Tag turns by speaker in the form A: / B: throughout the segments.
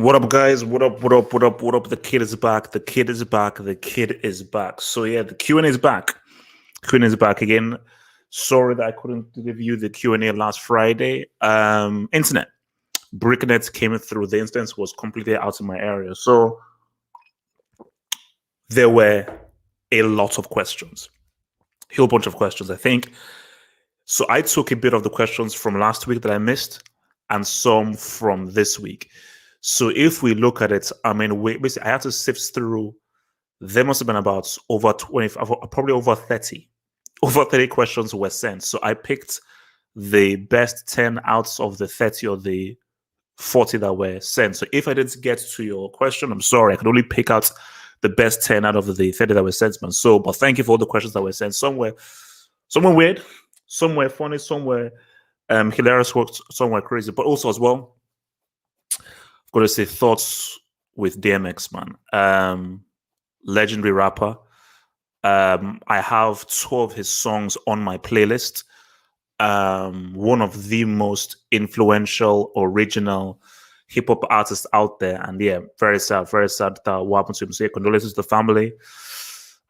A: What up, guys? What up? What up? What up? What up? The kid is back. The kid is back. The kid is back. So yeah, the Q&A is back. Q&A is back again. Sorry that I couldn't give you the Q&A last Friday. Internet. Bricknet came through. The instance was completely out of my area. So there were a lot of questions. A whole bunch of questions, I think. So I took a bit of the questions from last week that I missed and some from this week. So if we look at it, I mean, basically, I had to sift through. There must have been about over 20, probably over 30. Over 30 questions were sent. So I picked the best 10 out of the 30 or the 40 that were sent. So if I didn't get to your question, I'm sorry. I could only pick out the best 10 out of the 30 that were sent, man. So, but thank you for all the questions that were sent. Some were weird, some were funny, some were hilarious, some were crazy. But also as well, I've got to say thoughts with DMX, man. Legendary rapper. I have 2 of his songs on my playlist. One of the most influential, original hip-hop artists out there. And yeah, very sad that what happened to him. So yeah, condolences to the family.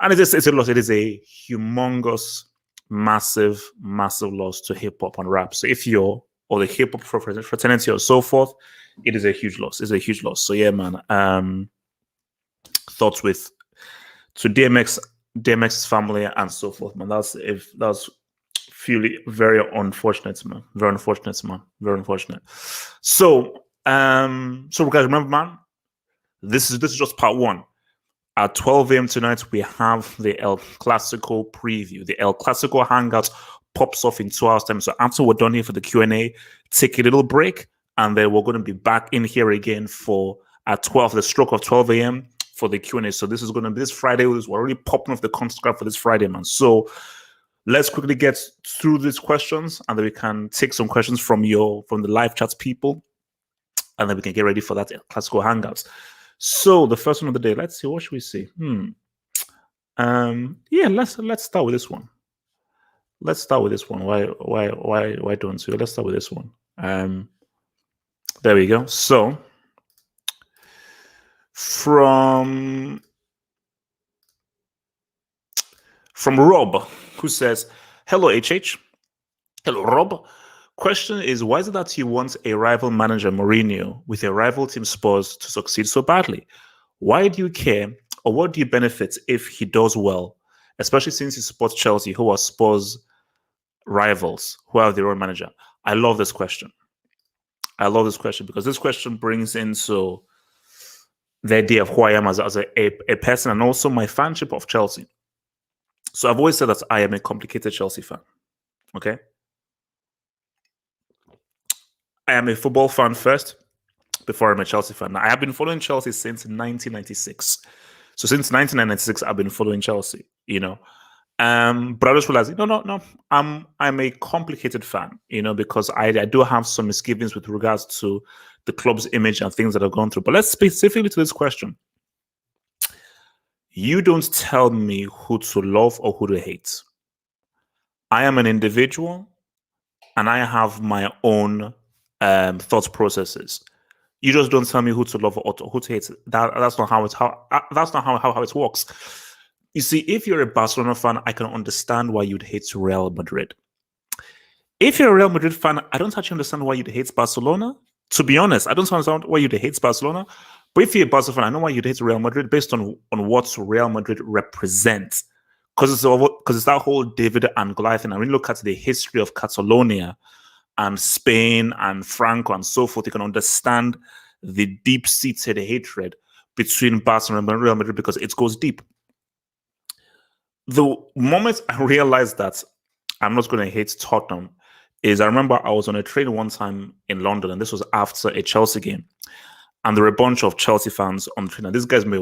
A: And it's a loss. It is a humongous, massive loss to hip-hop and rap. So if you're, or the hip-hop fraternity or so forth, it is a huge loss. It's a huge loss. So yeah, man. Thoughts with to DMX's family and so forth, man. That's very unfortunate, man. Very unfortunate, man. Very unfortunate. So guys, remember, man, this is just part 1. At 12 a.m. tonight, we have the El Clasico preview. The El Clasico hangout pops off in 2 hours' time. So after we're done here for the Q&A, take a little break, and then we're going to be back in here again for at 12, the stroke of 12 a.m. for the Q&A. So this is going to be this Friday. We're already popping off the conscript for this Friday, man. So let's quickly get through these questions, and then we can take some questions from the live chat people, and then we can get ready for that Clasico hangouts. So the first one of the day, let's see, what should we see? Yeah, let's start with this one. Let's start with this one. Why don't we? Let's start with this one. There we go. So from Rob, who says, "Hello, HH. Hello, Rob. Question is, why is it that you want a rival manager, Mourinho, with a rival team Spurs to succeed so badly? Why do you care, or what do you benefit if he does well, especially since he supports Chelsea, who are Spurs rivals, who have their own manager?" I love this question. I love this question because this question brings into the idea of who I am as a person, and also my fanship of Chelsea. So I've always said that I am a complicated Chelsea fan. Okay? I am a football fan first, before I'm a Chelsea fan. Now, I have been following Chelsea since 1996. So since 1996, I've been following Chelsea, you know. But I just realized, no, I'm a complicated fan, you know, because I do have some misgivings with regards to the club's image and things that I've gone through. But let's specifically to this question. You don't tell me who to love or who to hate. I am an individual, and I have my own thought processes. You just don't tell me who to love or who to hate. That's not how it works. You see, if you're a Barcelona fan, I can understand why you'd hate Real Madrid. If you're a Real Madrid fan, I don't actually understand why you'd hate Barcelona. To be honest, I don't understand why you'd hate Barcelona. But if you're a Barcelona fan, I know why you'd hate Real Madrid based on what Real Madrid represents. Because it's that whole David and Goliath thing. And when you look at the history of Catalonia and Spain and Franco and so forth, you can understand the deep-seated hatred between Barcelona and Real Madrid because it goes deep. The moment I realized that I'm not going to hate Tottenham is I remember I was on a train one time in London, and this was after a Chelsea game. And there were a bunch of Chelsea fans on the train. And these guys were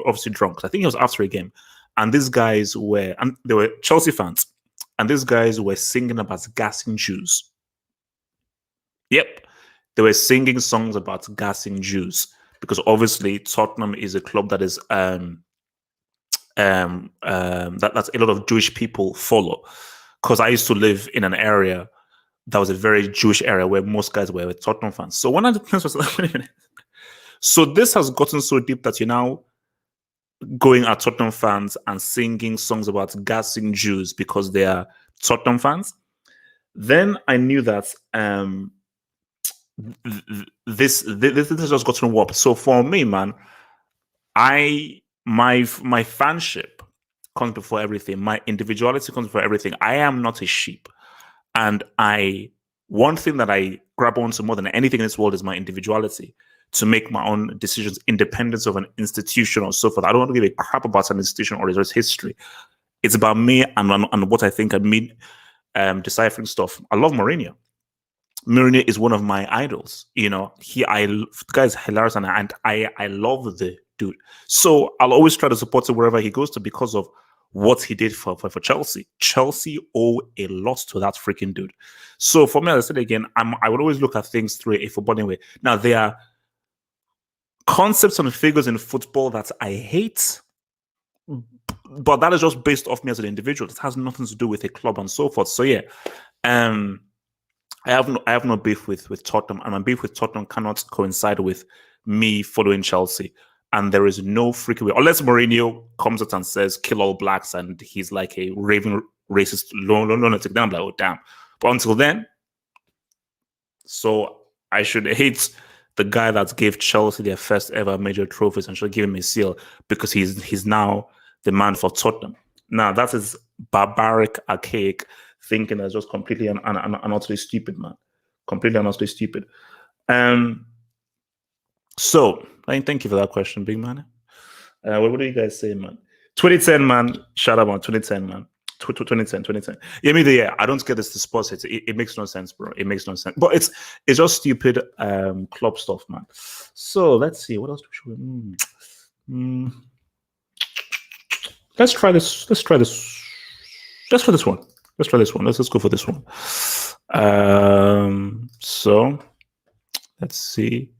A: obviously drunk. I think it was after a game. And these guys they were Chelsea fans. And these guys were singing about gassing Jews. Yep. They were singing songs about gassing Jews. Because obviously Tottenham is a club that is that's a lot of Jewish people follow. Because I used to live in an area that was a very Jewish area where most guys were Tottenham fans. So one of the things was, So this has gotten so deep that you're now going at Tottenham fans and singing songs about gassing Jews because they are Tottenham fans. Then I knew that this has just gotten warped. So for me, man, my fanship comes before everything. My individuality comes before everything. I am not a sheep, and one thing that I grab onto more than anything in this world is my individuality, to make my own decisions, independence of an institution or so forth. I don't want to give a crap about an institution or its history. It's about me and what I think. I mean, deciphering stuff. I love Mourinho. Mourinho is one of my idols. You know, the guy is hilarious, and I love the dude. So I'll always try to support him wherever he goes to because of what he did for Chelsea. Chelsea owe a lot to that freaking dude. So for me, as I said again, I would always look at things through a footballing way. Now, there are concepts and figures in football that I hate, but that is just based off me as an individual. It has nothing to do with a club and so forth. So yeah, I have no beef with Tottenham, and my beef with Tottenham cannot coincide with me following Chelsea. And there is no freaking way, unless Mourinho comes out and says kill all blacks, and he's like a raving racist lunatic. Then I'm like, oh damn. But until then, so I should hate the guy that gave Chelsea their first ever major trophies and should give him a seal because he's now the man for Tottenham. Now that is barbaric, archaic thinking. That's just completely and utterly stupid, man. Completely and utterly stupid. So thank you for that question, big man. What do you guys say, man? 2010, man. Shout out on 2010, man. 2010. Yeah, I don't get this to sports. It makes no sense, bro. It makes no sense. But it's just stupid club stuff, man. So let's see. What else should we Let's try this one. Let's go for this one. So let's see.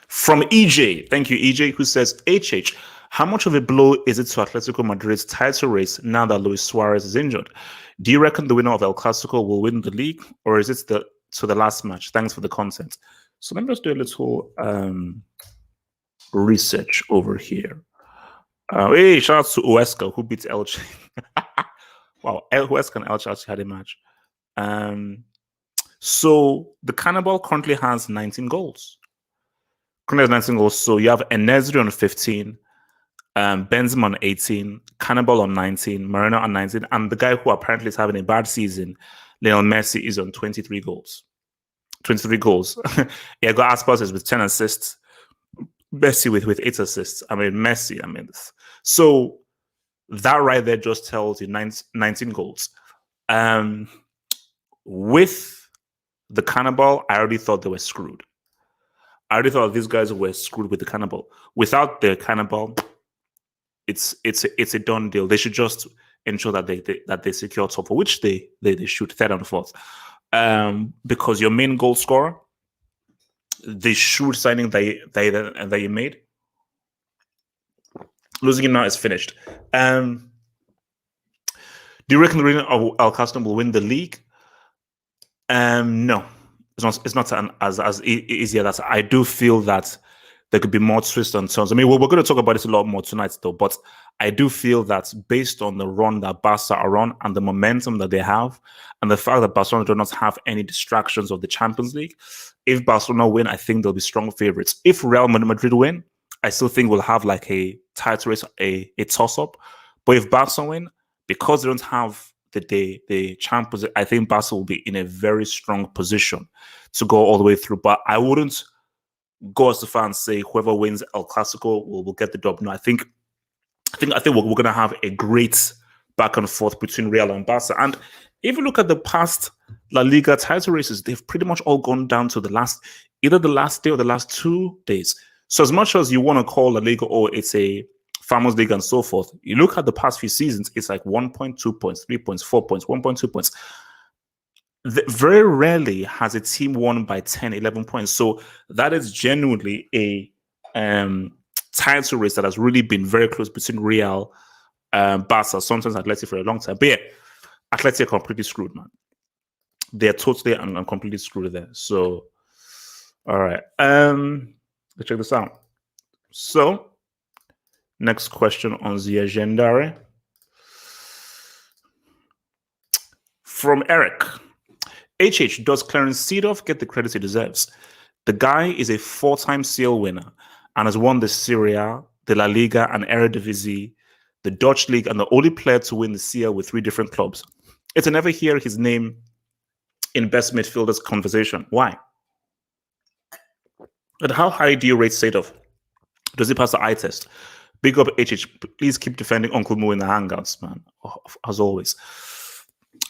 A: From EJ, thank you, EJ, who says, HH, how much of a blow is it to Atletico Madrid's title race now that Luis Suarez is injured? Do you reckon the winner of El Clasico will win the league, or is it to the last match? Thanks for the content. So let me just do a little research over here. Hey, shout out to Huesca, who beats Elche. Wow, Huesca and Elche actually had a match. So the Cannibal currently has 19 goals. So you have Enesri on 15, Benzema on 18, Cannibal on 19, Moreno on 19, and the guy who apparently is having a bad season, Lionel Messi, is on 23 goals. 23 goals. Yeah, got Aspas with 10 assists, Messi with 8 assists. So that right there just tells you 19 goals. With the Cannibal, I already thought they were screwed. I already thought these guys were screwed with the Cannibal. Without the Cannibal, it's a done deal. They should just ensure that they secure top four, which they should, third and fourth. Because your main goal scorer, the shrewd signing that you made, losing him now is finished. Do you reckon the winner of El Clasico will win the league? No. It's not as easy as that. I do feel that there could be more twists and turns. I mean, we're going to talk about this a lot more tonight, though. But I do feel that based on the run that Barca are on and the momentum that they have, and the fact that Barcelona do not have any distractions of the Champions League, if Barcelona win, I think they'll be strong favorites. If Real Madrid win, I still think we'll have like a title race, a toss-up. But if Barca win, because they don't have the Champions, I think Barca will be in a very strong position to go all the way through. But I wouldn't go as far and say whoever wins El Clasico will get the job. No, I think we're going to have a great back and forth between Real and Barca. And if you look at the past La Liga title races, they've pretty much all gone down to either the last day or the last 2 days. So as much as you want to call La Liga, it's a Farmers League and so forth, you look at the past few seasons, it's like 1.2 points, 3 points, 4 points, 1.2 points. Very rarely has a team won by 10, 11 points. So that is genuinely a title race that has really been very close between Real, Barca, sometimes Atleti for a long time. But yeah, Atleti are completely screwed, man. They're totally and completely screwed there. So All right. Let's check this out. So, next question on the agenda from Eric. HH, does Clarence Seedorf get the credit he deserves? The guy is a 4-time CL winner and has won the Serie, the La Liga, and Eredivisie, the Dutch League, and the only player to win the CL with 3 different clubs. It's to never hear his name in best midfielders conversation. Why? And how high do you rate Seedorf? Does he pass the eye test? Big up HH. Please keep defending Uncle Mo in the hangouts, man. As always.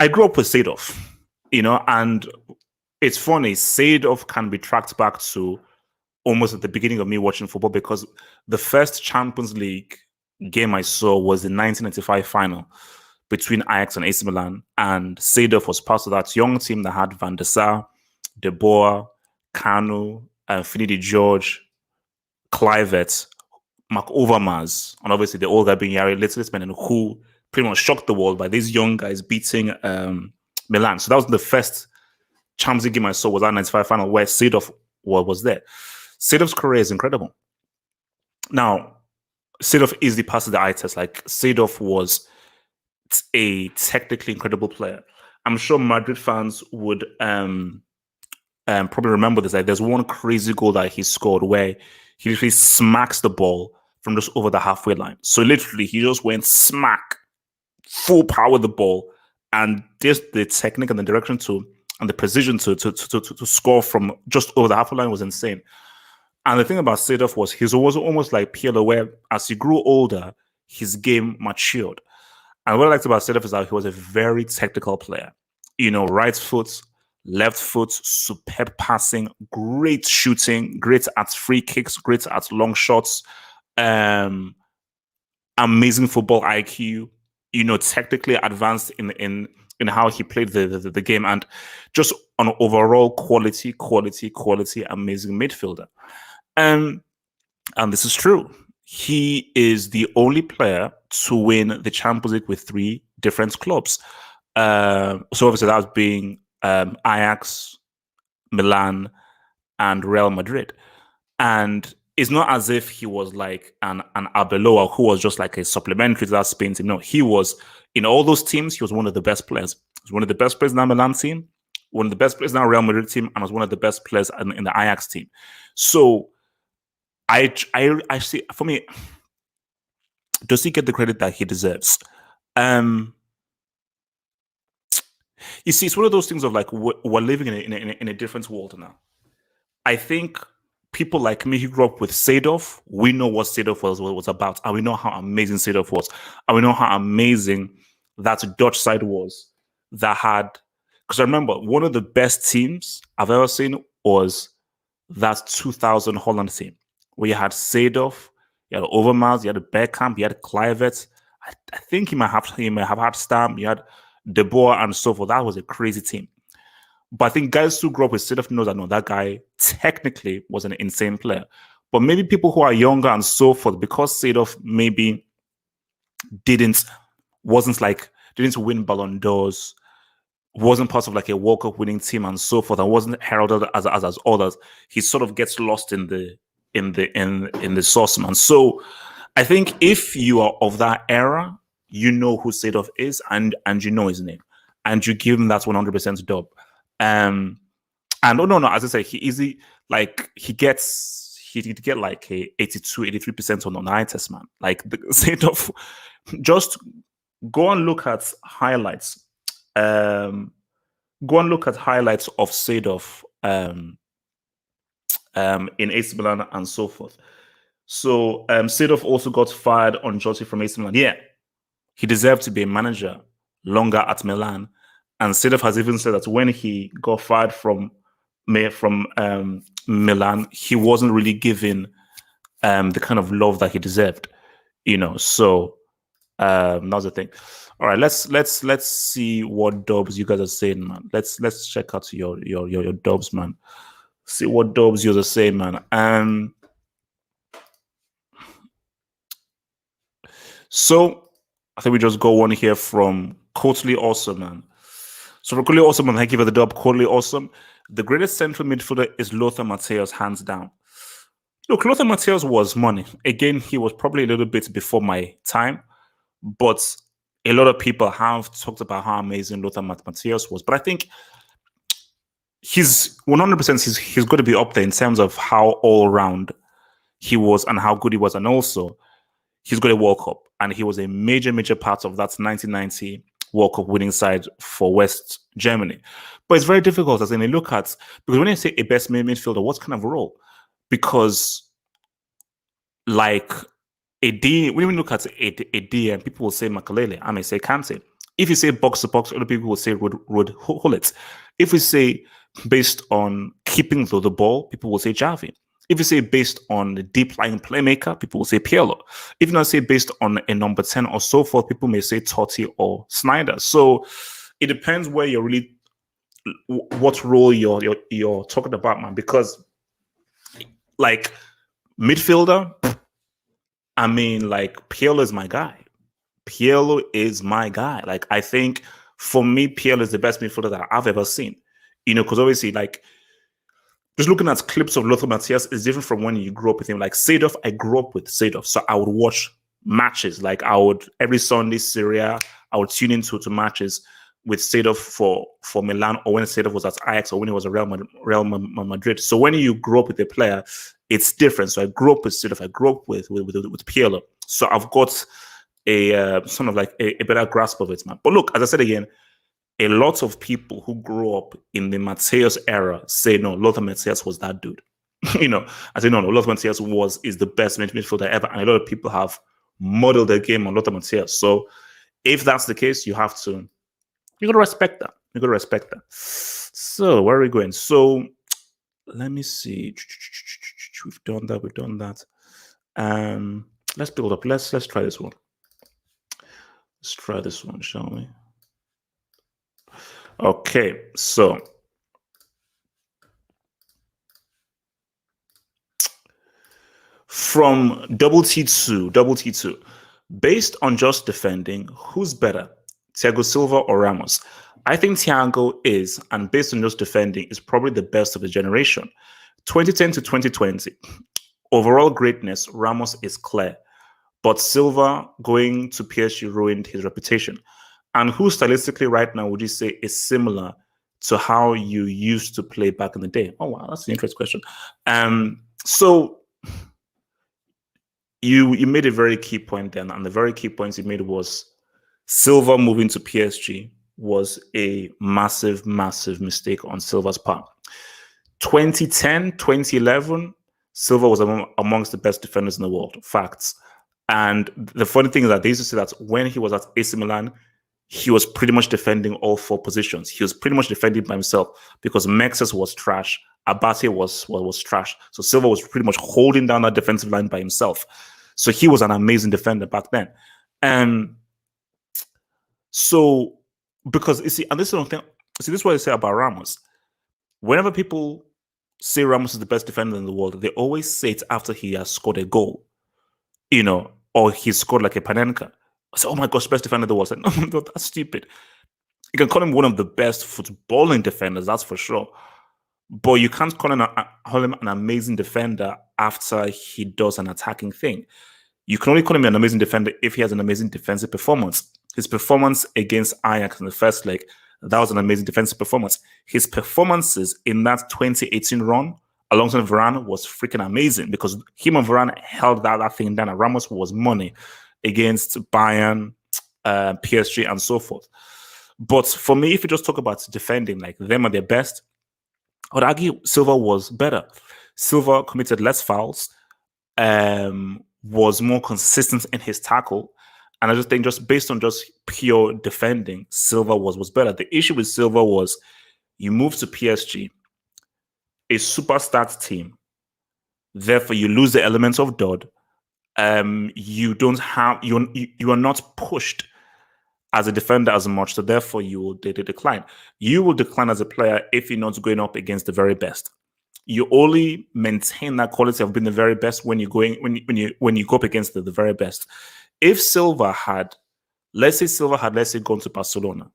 A: I grew up with Seedorf, and it's funny. Seedorf can be tracked back to almost at the beginning of me watching football, because the first Champions League game I saw was the 1995 final between Ajax and AC Milan, and Seedorf was part of that young team that had Van der Sar, De Boer, Kanu, Finidi George, Kluivert, Mark Overmars, and obviously the old guy being Jari Littlesman, who pretty much shocked the world by these young guys beating Milan. So that was the first Champions League game I saw, was that 95 final where Seedorf was there. Seedorf's career is incredible. Now, Seedorf easily passes the eye test. Like, Seedorf was a technically incredible player. I'm sure Madrid fans would probably remember this. Like, there's one crazy goal that he scored where he literally smacks the ball from just over the halfway line. So literally, he just went smack, full power with the ball, and just the technique and the direction and the precision to score from just over the halfway line was insane. And the thing about Seedorf was he was almost like Pirlo, where as he grew older, his game matured. And what I liked about Seedorf is that he was a very technical player. Right foot, left foot, superb passing, great shooting, great at free kicks, great at long shots, amazing football IQ, technically advanced in how he played the game, and just an overall quality, amazing midfielder. And this is true. He is the only player to win the Champions League with 3 different clubs. So obviously that was being Ajax, Milan, and Real Madrid. And it's not as if he was like an Arbeloa who was just like a supplementary to that Spain team. No, he was, in all those teams, he was one of the best players. He was one of the best players in that Milan team, one of the best players in that Real Madrid team, and was one of the best players in the Ajax team. So I see, for me, does he get the credit that he deserves? You see, it's one of those things of like, we're living in a different world now. I think people like me who grew up with Seedorf, we know what Seedorf was about, and we know how amazing Seedorf was, and we know how amazing that Dutch side was that had. Because I remember one of the best teams I've ever seen was that 2000 Holland team, where you had Seedorf, you had Overmars, you had Bergkamp, you had Kluivert. I think he might have had Stam, you had De Boer, and so forth. That was a crazy team. But I think guys who grew up with Seedorf know that that guy technically was an insane player. But maybe people who are younger and so forth, because Seedorf maybe didn't win Ballon d'Ors, wasn't part of like a World Cup winning team and so forth, and wasn't heralded as others, he sort of gets lost in the sauce, man. So I think if you are of that era, you know who Seedorf is, and you know his name, and you give him that 100% dub. And no, as I say, he easily, like, he'd get like a 82-83% on eye test, man. Like, the Seedorf, just go and look at highlights. Go and look at highlights of Seedorf in AC Milan and so forth. So Seedorf also got fired on Jose from AC Milan. Yeah, he deserved to be a manager longer at Milan. And Seedorf has even said that when he got fired from Milan, he wasn't really given the kind of love that he deserved. So that's the thing. All right, let's see what dubs you guys are saying, man. Let's check out your dubs, man. See what dubs you are saying, man. So I think we just go one here from Courtly Awesome, man. So for Courtly Awesome, man, thank you for the dub, Courtly Awesome. The greatest central midfielder is Lothar Matthäus, hands down. Look, Lothar Matthäus was money. Again, he was probably a little bit before my time, but a lot of people have talked about how amazing Lothar Matthäus was. But I think he's 100%, he's got to be up there in terms of how all-round he was and how good he was. And also, he's got a World Cup, and he was a major part of that 1990 World Cup winning side for West Germany. But it's very difficult as in a look at, because when you say a best midfielder, what kind of role? Because like a D, when you look at a DM, people will say Makalele, I may say Kante. If you say box to box, other people will say Rod Hullet. If we say based on keeping the ball, people will say Javi. If you say based on the deep lying playmaker, people will say Pirlo. If you not say based on a number 10 or so forth, people may say Totti or Snyder. So it depends where you're really, what role you're talking about, man. Because like midfielder, I mean, like Pirlo is my guy. Pirlo is my guy. Like I think for me, Pirlo is the best midfielder that I've ever seen. You know, because obviously, like, just looking at clips of Lothar Matthäus is different from when you grew up with him. Like Seedorf, I grew up with Seedorf, so I would watch matches. Like I would every Sunday, Serie, I would tune into matches with Seedorf for Milan, or when Seedorf was at Ajax, or when he was at Real Madrid. So when you grow up with a player, it's different. So I grew up with Seedorf. I grew up with Pirlo. So I've got a sort of like a better grasp of it, man. But look, as I said again, a lot of people who grew up in the Matthäus era say, no, Lothar Matthäus was that dude. You know, I say, no, Lothar Matthäus is the best midfielder ever. And a lot of people have modeled their game on Lothar Matthäus. So if that's the case, you got to respect that. You got to respect that. So where are we going? So let me see. We've done that. Let's build up. Let's try this one. Let's try this one, shall we? Okay, so from T2, based on just defending, who's better, Thiago Silva or Ramos? I think Thiago is, and based on just defending, is probably the best of the generation. 2010 to 2020, overall greatness, Ramos is clear, but Silva going to PSG ruined his reputation. And who stylistically right now would you say is similar to how you used to play back in the day? Oh, wow, that's an interesting question. So you made a very key point then, and the very key points you made was Silva moving to PSG was a massive mistake on Silva's part. 2010, 2011, Silva was amongst the best defenders in the world. Facts. And the funny thing is that they used to say that when he was at AC Milan, he was pretty much defending all four positions. He was pretty much defending by himself because Mexes was trash. Abate was trash. So Silva was pretty much holding down that defensive line by himself. So he was an amazing defender back then. And so, because you see, and this is the thing, see, this is what I say about Ramos. Whenever people say Ramos is the best defender in the world, they always say it after he has scored a goal, you know, or he scored like a Panenka. I say, oh my gosh, best defender in the world. I said, no, that's stupid. You can call him one of the best footballing defenders, that's for sure. But you can't call him an amazing defender after he does an attacking thing. You can only call him an amazing defender if he has an amazing defensive performance. His performance against Ajax in the first leg, that was an amazing defensive performance. His performances in that 2018 run alongside Varane was freaking amazing because him and Varane held that thing down. And Ramos was money against Bayern, PSG, and so forth. But for me, if you just talk about defending, like them at their best, I would argue Silva was better. Silva committed less fouls, was more consistent in his tackle. And I just think just based on just pure defending, Silva was better. The issue with Silva was you move to PSG, a superstar team. Therefore, you lose the elements of dud. You don't have you are not pushed as a defender as much, so therefore you will decline. You will decline as a player if you're not going up against the very best. You only maintain that quality of being the very best when you go up against the very best. If Silva had, let's say, gone to Barcelona,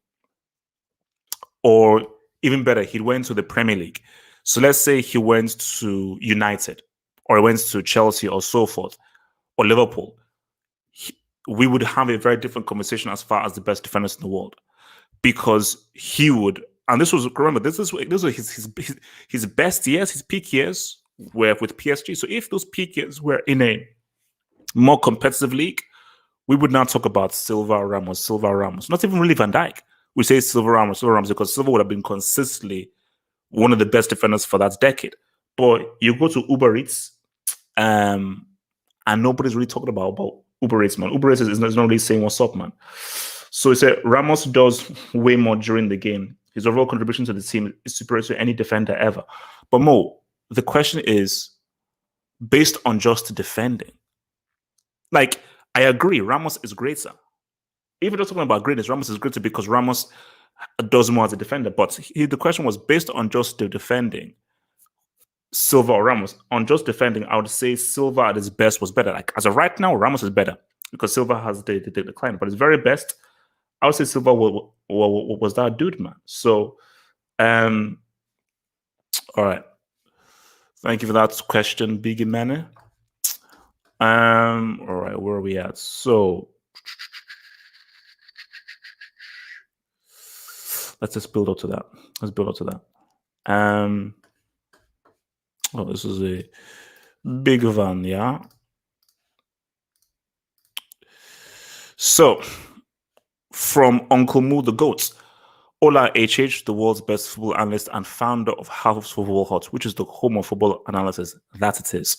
A: or even better, he went to the Premier League. So let's say he went to United, or he went to Chelsea, or so forth, or Liverpool. We would have a very different conversation as far as the best defenders in the world, because he would. And this was, remember, this was his best years, his peak years were with PSG. So if those peak years were in a more competitive league, we would not talk about Silva, Ramos, not even really Van Dijk. We say Silva, Ramos, because Silva would have been consistently one of the best defenders for that decade. But you go to Uber Eats, and nobody's really talking about Uber Eats, man. Uber Eats is not really saying what's up, man. So he said Ramos does way more during the game. His overall contribution to the team is superior to any defender ever. But Mo, the question is, based on just defending, like, I agree, Ramos is greater. If you're talking about greatness, Ramos is greater because Ramos does more as a defender. But the question was based on just the defending, Silva or Ramos. On just defending, I would say Silva at his best was better. Like, as of right now, Ramos is better because Silva has the decline. But his very best, I would say Silva was that dude, man. So, all right. Thank you for that question, Biggie Manny. All right, where are we at? So let's just build up to that. Oh, this is a big one, yeah. So, from Uncle Moo the Goats, Ola HH, the world's best football analyst and founder of Half of Football Hot, which is the home of football analysis, that it is,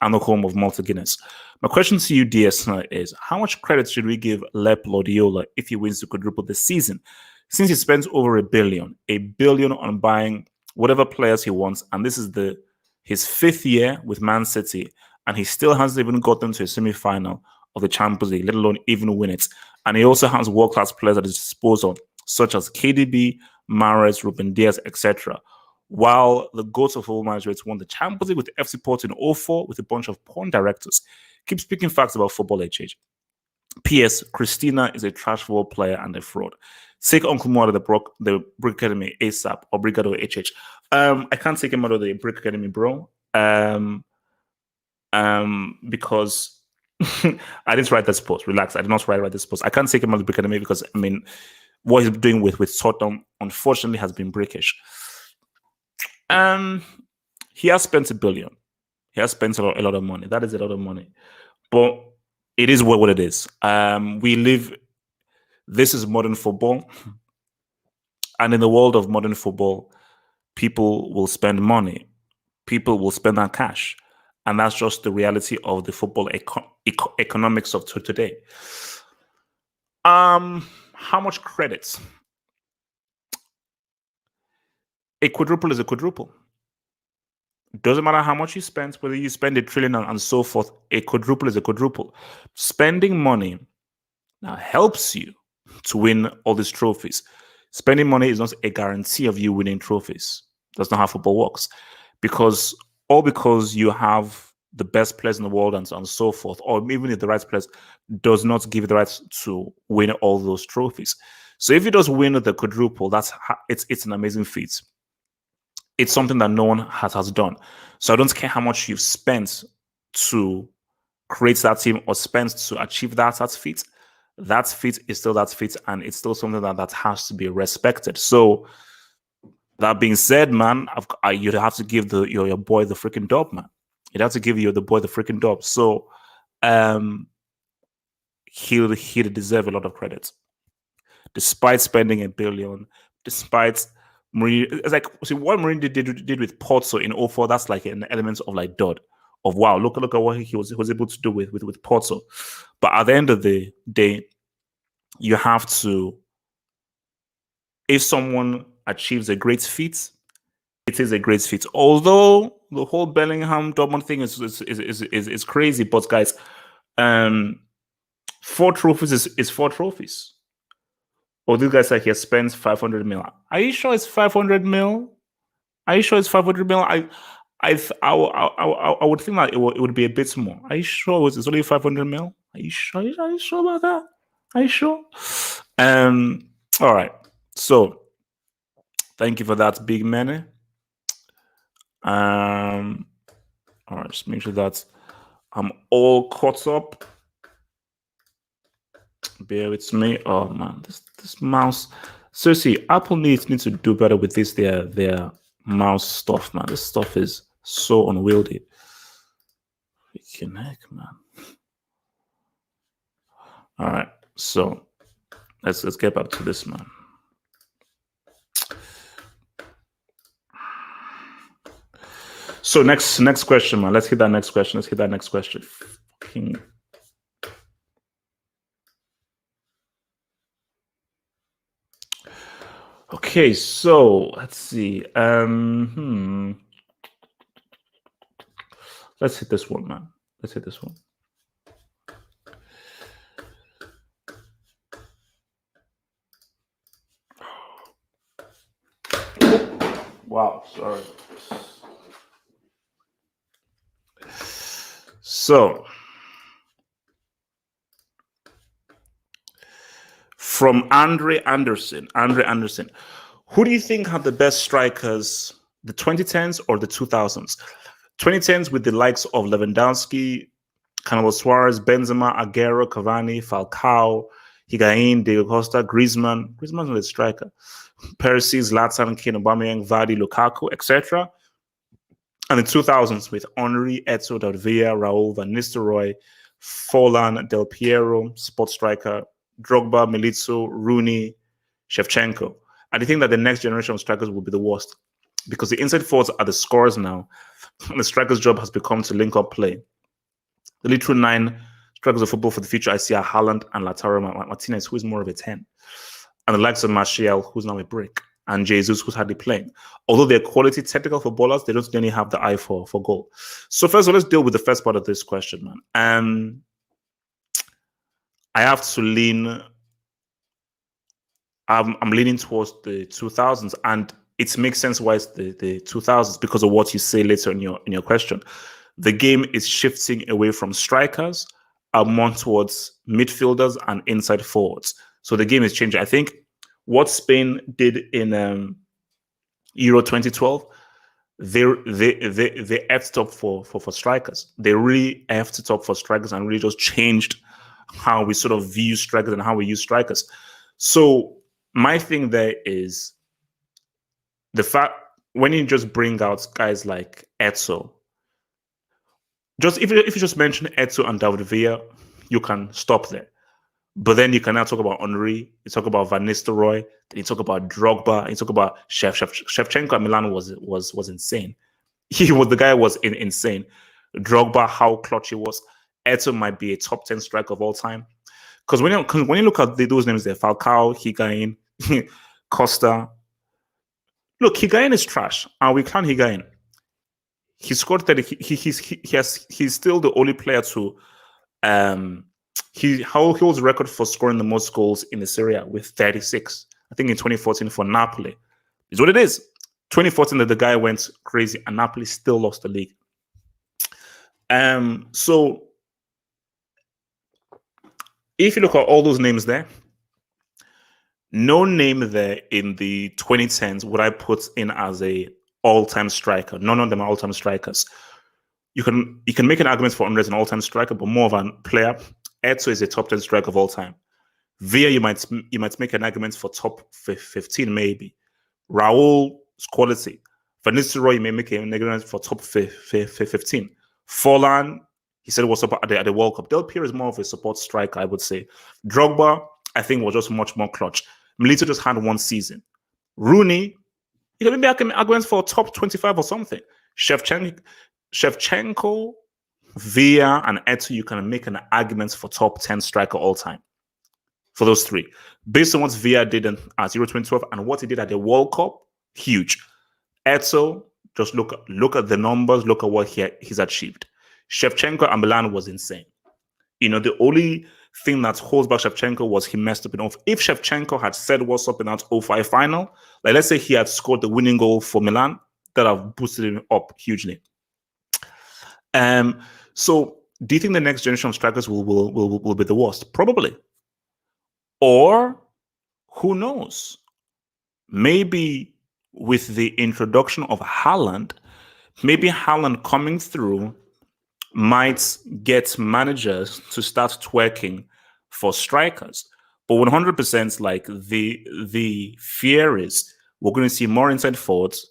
A: and the home of Malta Guinness. My question to you, DSN, is how much credit should we give Lep Guardiola if he wins the quadruple this season? Since he spends over $1 billion on buying whatever players he wants, and this is his 5th year with Man City, and he still hasn't even got them to a semi-final of the Champions League, let alone even win it. And he also has world-class players at his disposal, such as KDB, Mahrez, Ruben Diaz, etc. While the GOAT of football managers won the Champions League with FC Porto in 2004 with a bunch of porn directors. Keep speaking facts about football, HH. P.S. Christina is a trash football player and a fraud. Take Uncle Mo out of the Brick Academy ASAP, or Brigado HH. I can't take him out of the Brick Academy, bro. Because I didn't write this post. Relax, I did not write this post. I can't take him out of the Brick Academy because, I mean, what he's doing with Tottenham, unfortunately, has been brickish. He has spent $1 billion. He has spent a lot of money. That is a lot of money. But it is what it is. This is modern football. And in the world of modern football, people will spend money. People will spend that cash. And that's just the reality of the football economics of today. How much credit? A quadruple is a quadruple. Doesn't matter how much you spend, whether you spend $1 trillion and so forth, a quadruple is a quadruple. Spending money now helps you to win all these trophies. Spending money is not a guarantee of you winning trophies. That's not how football works. Because you have the best players in the world and so forth, or even if the right players, does not give you the right to win all those trophies. So if you just win the quadruple, it's an amazing feat. It's something that no one has done. So I don't care how much you've spent to create that team or spent to achieve that feat. That feat is still that feat, and it's still something that has to be respected. So that being said, man, you'd have to give your boy the freaking dub, man. You'd have to give the boy the freaking dub. So he'll deserve a lot of credit. Despite spending $1 billion, despite Mourinho, it's like, see, what Mourinho did with Porto in 2004, that's like an element of like dud. Of wow, look at what he was able to do with Porto. But at the end of the day, you have to, if someone achieves a great feat, it is a great feat. Although the whole Bellingham Dortmund thing is crazy, but guys, 4 trophies is 4 trophies. Oh, this guy said he has spent 500 mil. Are you sure it's 500 mil? Are you sure it's 500 mil? I would think that it would be a bit more. Are you sure it's only 500 mil? Are you sure? Are you sure about that? Are you sure? All right. So Thank you for that, big man. All right, just make sure that I'm all caught up. Bear with me. Oh man, this mouse. Seriously, Apple needs to do better with this their mouse stuff, man. This stuff is so unwieldy. Freaking heck, man. All right, so let's get back to this, man. So next question, man. Let's hit that next question. Fucking. Okay, so let's see. Let's hit this one, man. Let's hit this one. Wow, sorry. So, from Andre Anderson, who do you think had the best strikers, the 2010s or the 2000s? 2010s with the likes of Lewandowski, Cannibal Suarez, Benzema, Aguero, Cavani, Falcao, Higuain, Diego Costa, Griezmann. Griezmann's not a striker. Perisic, Zlatan, Kane, Aubameyang, Vardy, Lukaku, etc. And the 2000s with Henry, Eto'o, David Villa, Raul, Van Nistelrooy, Forlan, Del Piero, spot striker, Drogba, Milito, Rooney, Shevchenko. And I think that the next generation of strikers will be the worst because the inside forwards are the scorers now. And the striker's job has become to link up play. The literal 9 strikers of football for the future I see are Haaland and Lautaro Martinez, who is more of a 10. And the likes of Martial, who's now a brick, and Jesus, who's hardly playing. Although they're quality technical footballers, they don't really have the eye for goal. So first of all, let's deal with the first part of this question, man. I have to lean. I'm leaning towards the 2000s, and it makes sense why it's the 2000s because of what you say later in your question. The game is shifting away from strikers and more towards midfielders and inside forwards. So the game is changing. I think what Spain did in Euro 2012, they effed it up for strikers. They really effed it up for strikers and really just changed how we sort of view strikers and how we use strikers. So my thing there is the fact when you just bring out guys like Eto'o, just if you just mention Eto'o and David Villa, you can stop there. But then you can now talk about Henry, you talk about Van Nistelrooy, then you talk about Drogba, you talk about Shevchenko at Milan was insane. The guy was insane. Drogba, how clutch he was. Eto'o might be a top 10 striker of all time. Because when you look at those names there, Falcao, Higuain, Costa. Look, Higuain is trash, and we can't Higuain. He scored 30. He's still the only player to he holds the record for scoring the most goals in the Serie with 36. I think in 2014 for Napoli. Is what it is. 2014 that the guy went crazy and Napoli still lost the league. So if you look at all those names there, no name there in the 2010s would I put in as a all-time striker. None of them are all-time strikers. You can make an argument for Andre as an all-time striker, but more of a player. Eto'o is a top 10 striker of all time. Villa, you might make an argument for top 15 maybe. Raul's quality. Van Nistelrooy, you may make an argument for top 15. Forlan, he said was up at the World Cup. Del Piero is more of a support striker, I would say. Drogba, I think, was just much more clutch. Milito just had one season. Rooney, you can maybe make arguments for top 25 or something. Shevchenko, Villa, and Eto'o, you can make an argument for top 10 striker all time. For those three. Based on what Villa did at Euro 2012 and what he did at the World Cup, huge. Eto'o, just look at the numbers, look at what he's achieved. Shevchenko and Milan was insane. The only thing that holds back Shevchenko was he messed up enough. If Shevchenko had said what's up in that 05 final, like let's say he had scored the winning goal for Milan, that would have boosted him up hugely. So do you think the next generation of strikers will be the worst? Probably. Or who knows? Maybe with the introduction of Haaland, maybe Haaland coming through might get managers to start twerking for strikers. But 100%, like the fear is we're going to see more inside forwards.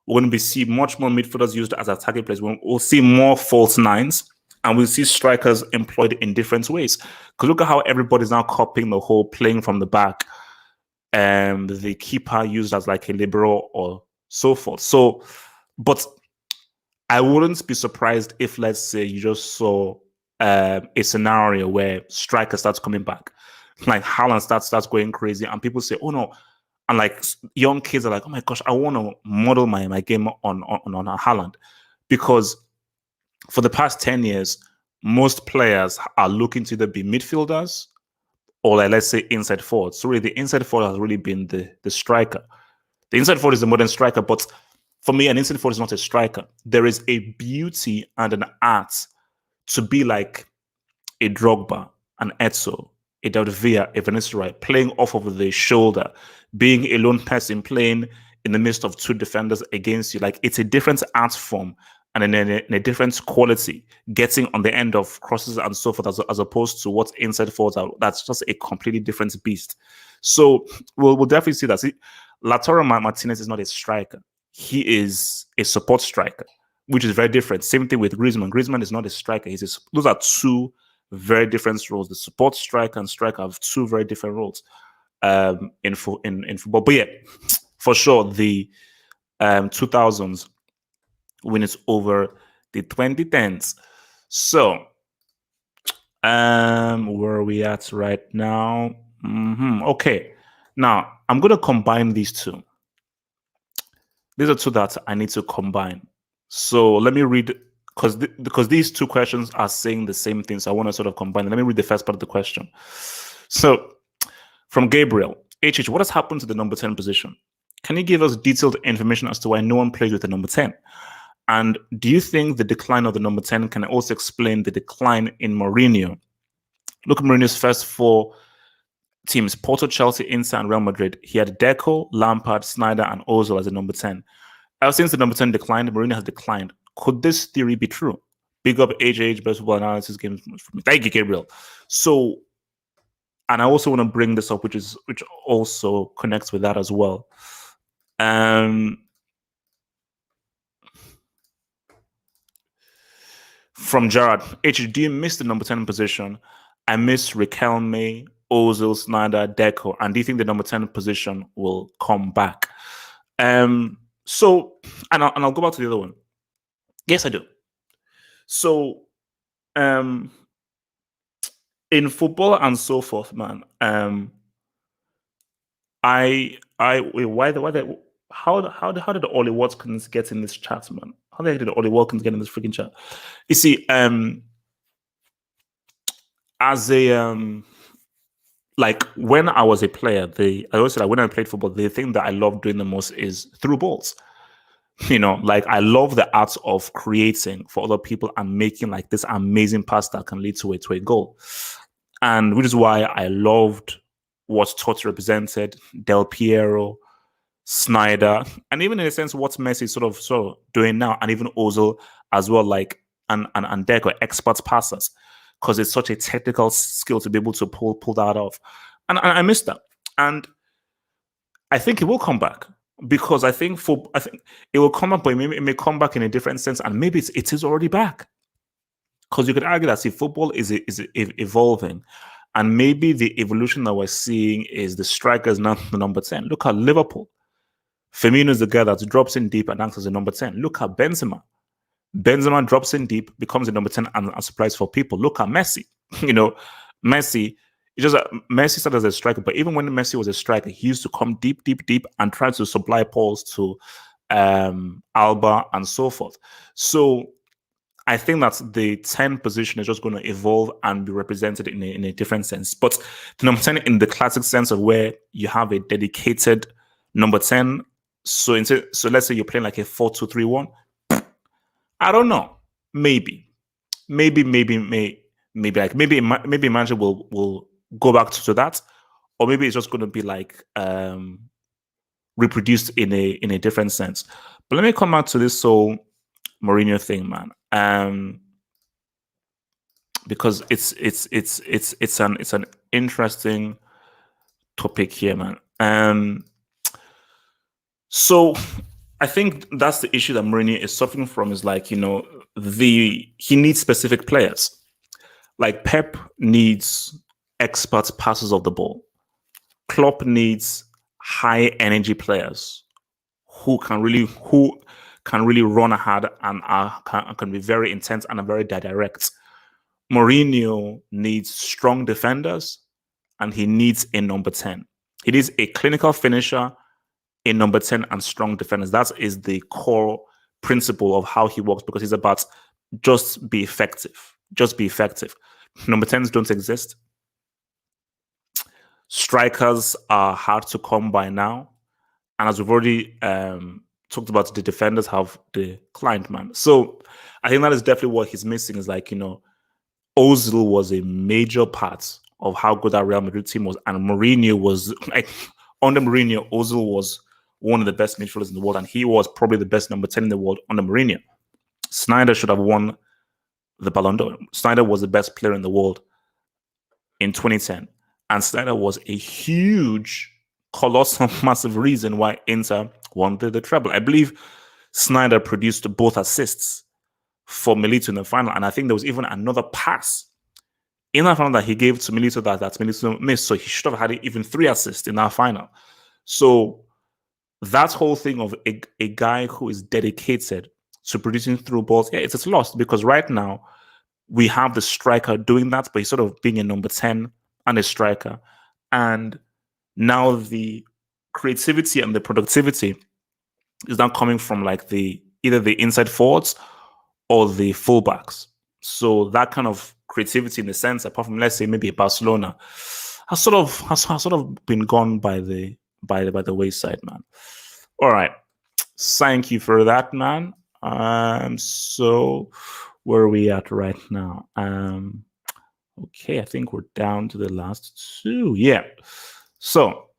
A: We're going to see much more midfielders used as attacking players. We'll see more false nines, and we'll see strikers employed in different ways. Because look at how everybody's now copying the whole playing from the back, and the keeper used as like a libero or so forth. So, but I wouldn't be surprised if, let's say, you just saw a scenario where striker starts coming back, like Haaland starts going crazy, and people say, "Oh no," and like young kids are like, "Oh my gosh, I want to model my game on a Haaland," because for the past 10 years, most players are looking to either be midfielders or, like, let's say, inside forwards. So really, the inside forward has really been the striker. The inside forward is the modern striker, but for me, an inside forward is not a striker. There is a beauty and an art to be like a Drogba, an Etso, a David Villa, a Vinicius, playing off of the shoulder, being a lone person, playing in the midst of two defenders against you. Like, it's a different art form and in a different quality, getting on the end of crosses and so forth, as opposed to what inside forwards are. That's just a completely different beast. So we'll definitely see that. See, Lautaro Martinez is not a striker. He is a support striker, which is very different. Same thing with Griezmann. Griezmann is not a striker. Those are two very different roles. The support striker and striker have two very different roles in football. But yeah, for sure, the 2000s win is over the 2010s. So, where are we at right now? Okay. Now, I'm going to combine these two. These are two that I need to combine. So let me read, because these two questions are saying the same thing. So I want to sort of combine them. Let me read the first part of the question. So from Gabriel, HH, what has happened to the number 10 position? Can you give us detailed information as to why no one plays with the number 10? And do you think the decline of the number 10 can also explain the decline in Mourinho? Look at Mourinho's first four teams: Porto, Chelsea, Inter, and Real Madrid. He had Deco, Lampard, Snyder, and Ozil as the number 10. Ever since the number 10 declined, Mourinho has declined. Could this theory be true? Big up AJH, best football analysis games for me. Thank you, Gabriel. So, and I also want to bring this up, which also connects with that as well. From Gerard, H, do you miss the number 10 position? I miss Riquelme, Ozil, Snyder, Deco. And do you think the number 10 position will come back? So, and I'll go back to the other one. Yes, I do. So, in football and so forth, man, how did Ollie Watkins get in this chat, man? How the heck did Ollie Watkins get in this freaking chat? You see, as a like when I was a player, I always said that when I played football, the thing that I love doing the most is through balls. You know, like I love the art of creating for other people and making like this amazing pass that can lead to a goal. And which is why I loved what Totti represented, Del Piero, Snyder, and even in a sense what Messi is sort of doing now, and even Ozil as well, like and Deco, expert passers, because it's such a technical skill to be able to pull that off. And I miss that. And I think it will come back, because I think it will come back, but it may come back in a different sense, and maybe it is already back. Because you could argue that football is evolving, and maybe the evolution that we're seeing is the striker is not the number 10. Look at Liverpool. Firmino is the guy that drops in deep and acts as a number 10. Look at Benzema. Benzema drops in deep, becomes a number 10 and a surprise for people. Look at Messi. You know, Messi started as a striker, but even when Messi was a striker, he used to come deep and try to supply balls to Alba and so forth. So I think that the 10 position is just going to evolve and be represented in a different sense. But the number 10 in the classic sense of where you have a dedicated number 10. So let's say you're playing like a 4-2-3-1. I don't know. Maybe manager will go back to that, or maybe it's just going to be like reproduced in a different sense. But let me come back to this whole Mourinho thing, man. Because it's an interesting topic here, man. So I think that's the issue that Mourinho is suffering from, is like, he needs specific players. Like Pep needs expert passers of the ball. Klopp needs high energy players who can really run hard and can be very intense and are very direct. Mourinho needs strong defenders, and he needs a number 10. He needs a clinical finisher, a number 10, and strong defenders. That is the core principle of how he works, because he's about just be effective. Just be effective. Number 10s don't exist. Strikers are hard to come by now. And as we've already talked about, the defenders have declined, man. So I think that is definitely what he's missing, is like, Ozil was a major part of how good that Real Madrid team was. And Mourinho was, like, under Mourinho, Ozil was one of the best midfielders in the world. And he was probably the best number 10 in the world under Mourinho. Snyder should have won the Ballon d'Or. Snyder was the best player in the world in 2010. And Snyder was a huge, colossal, massive reason why Inter won the treble. I believe Snyder produced both assists for Milito in the final. And I think there was even another pass in that final that he gave to Milito that Milito missed. So he should have had even 3 assists in that final. So that whole thing of a guy who is dedicated to producing through balls, yeah, it's lost, because right now we have the striker doing that, but he's sort of being a number 10 and a striker. And now the creativity and the productivity is now coming from like either the inside forwards or the fullbacks. So that kind of creativity, in the sense, apart from, let's say, maybe Barcelona, has sort of been gone by the wayside, man. All right, thank you for that, man. So where are we at right now? Okay, I think we're down to the last 2. Yeah. So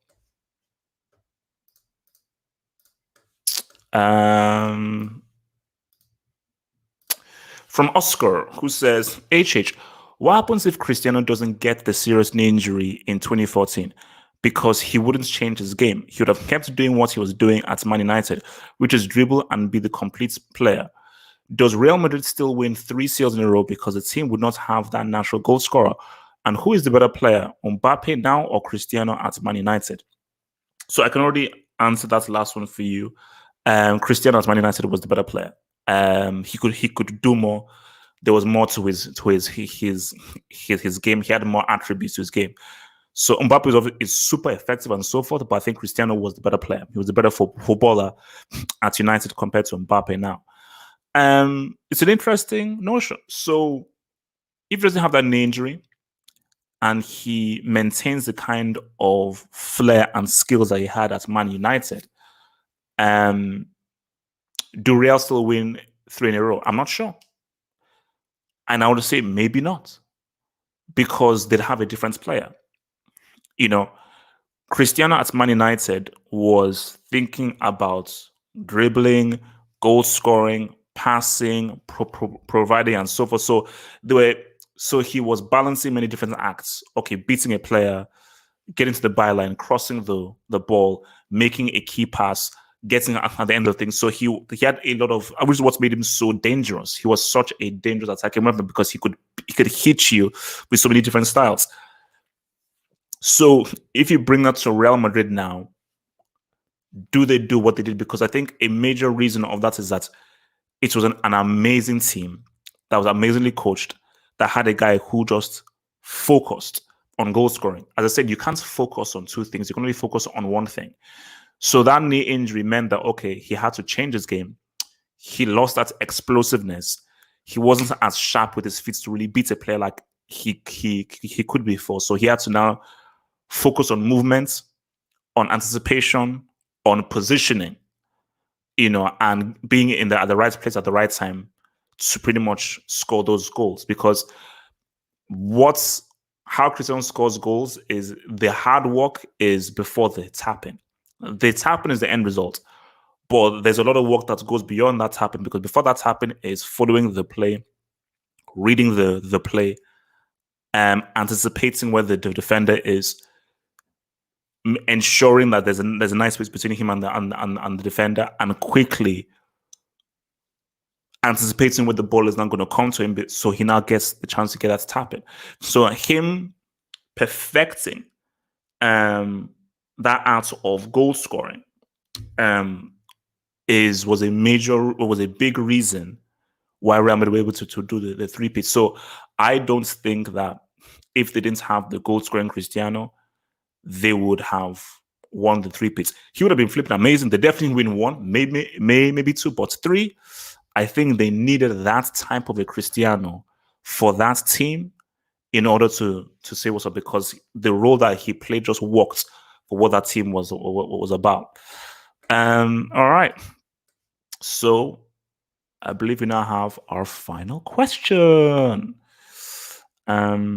A: from Oscar, who says, HH, what happens if Cristiano doesn't get the serious knee injury in 2014? Because he wouldn't change his game. He would have kept doing what he was doing at Man United, which is dribble and be the complete player. Does Real Madrid still win 3 seasons in a row because the team would not have that natural goal scorer? And who is the better player, Mbappe now or Cristiano at Man United? So I can already answer that last one for you. Cristiano at Man United was the better player. He could do more. There was more to his game. He had more attributes to his game. So Mbappe is super effective and so forth, but I think Cristiano was the better player. He was the better footballer at United compared to Mbappe now. It's an interesting notion. So if he doesn't have that knee injury and he maintains the kind of flair and skills that he had at Man United, do Real still win 3 in a row? I'm not sure. And I would say maybe not, because they'd have a different player. Cristiano at Man United was thinking about dribbling, goal scoring, passing, providing, and so forth. So he was balancing many different acts. Okay, beating a player, getting to the byline, crossing the ball, making a key pass, getting at the end of things. So he had a lot of, which is what made him so dangerous. He was such a dangerous attacking weapon, because he could hit you with so many different styles. So if you bring that to Real Madrid now, do they do what they did? Because I think a major reason of that is that it was an amazing team that was amazingly coached, that had a guy who just focused on goal scoring. As I said, you can't focus on 2 things. You can only focus on one thing. So that knee injury meant that, okay, he had to change his game. He lost that explosiveness. He wasn't as sharp with his feet to really beat a player like he could before. So he had to now focus on movement, on anticipation, on positioning, and being at the right place at the right time to pretty much score those goals. Because how Cristiano scores goals is the hard work is before the tapping. The tapping is the end result. But there's a lot of work that goes beyond that tapping, because before that tapping is following the play, reading the play, anticipating where the defender is, ensuring that there's a nice space between him and the defender, and quickly anticipating where the ball is not going to come to him, so he now gets the chance to get that tapping. So him perfecting that art of goal scoring was a big reason why Real Madrid were able to do the three-peat. So I don't think that if they didn't have the goal scoring Cristiano, they would have won the three-peat. He would have been flipping amazing. They definitely win one, maybe two, but three. I think they needed that type of a Cristiano for that team in order to say what's up, because the role that he played just worked for what that team was about. All right. So I believe we now have our final question. Yes,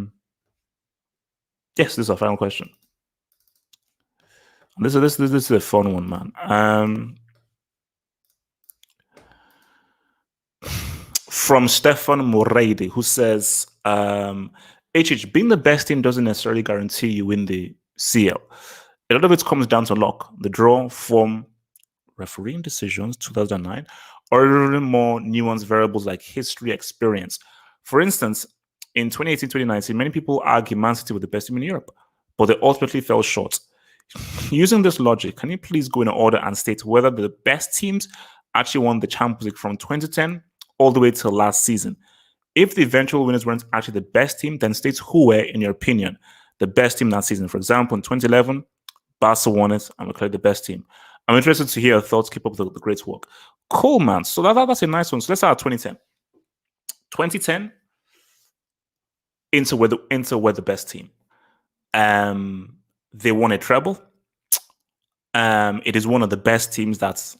A: this is our final question. This is a fun one, man. From Stefan Moreide, who says, HH, being the best team doesn't necessarily guarantee you win the CL. A lot of it comes down to luck, the draw, form, refereeing decisions, 2009, or even more nuanced variables like history, experience. For instance, in 2018-2019, many people argue Man City were the best team in Europe, but they ultimately fell short. Using this logic, can you please go in order and state whether the best teams actually won the Champions League from 2010 all the way till last season? If the eventual winners weren't actually the best team, then state who were, in your opinion, the best team that season. For example, in 2011, Barca won it and declared the best team. I'm interested to hear your thoughts. Keep up the great work. Cool, man. So that's a nice one. So let's start at 2010. 2010, Inter were the best team. They won a treble. It is one of the best teams that's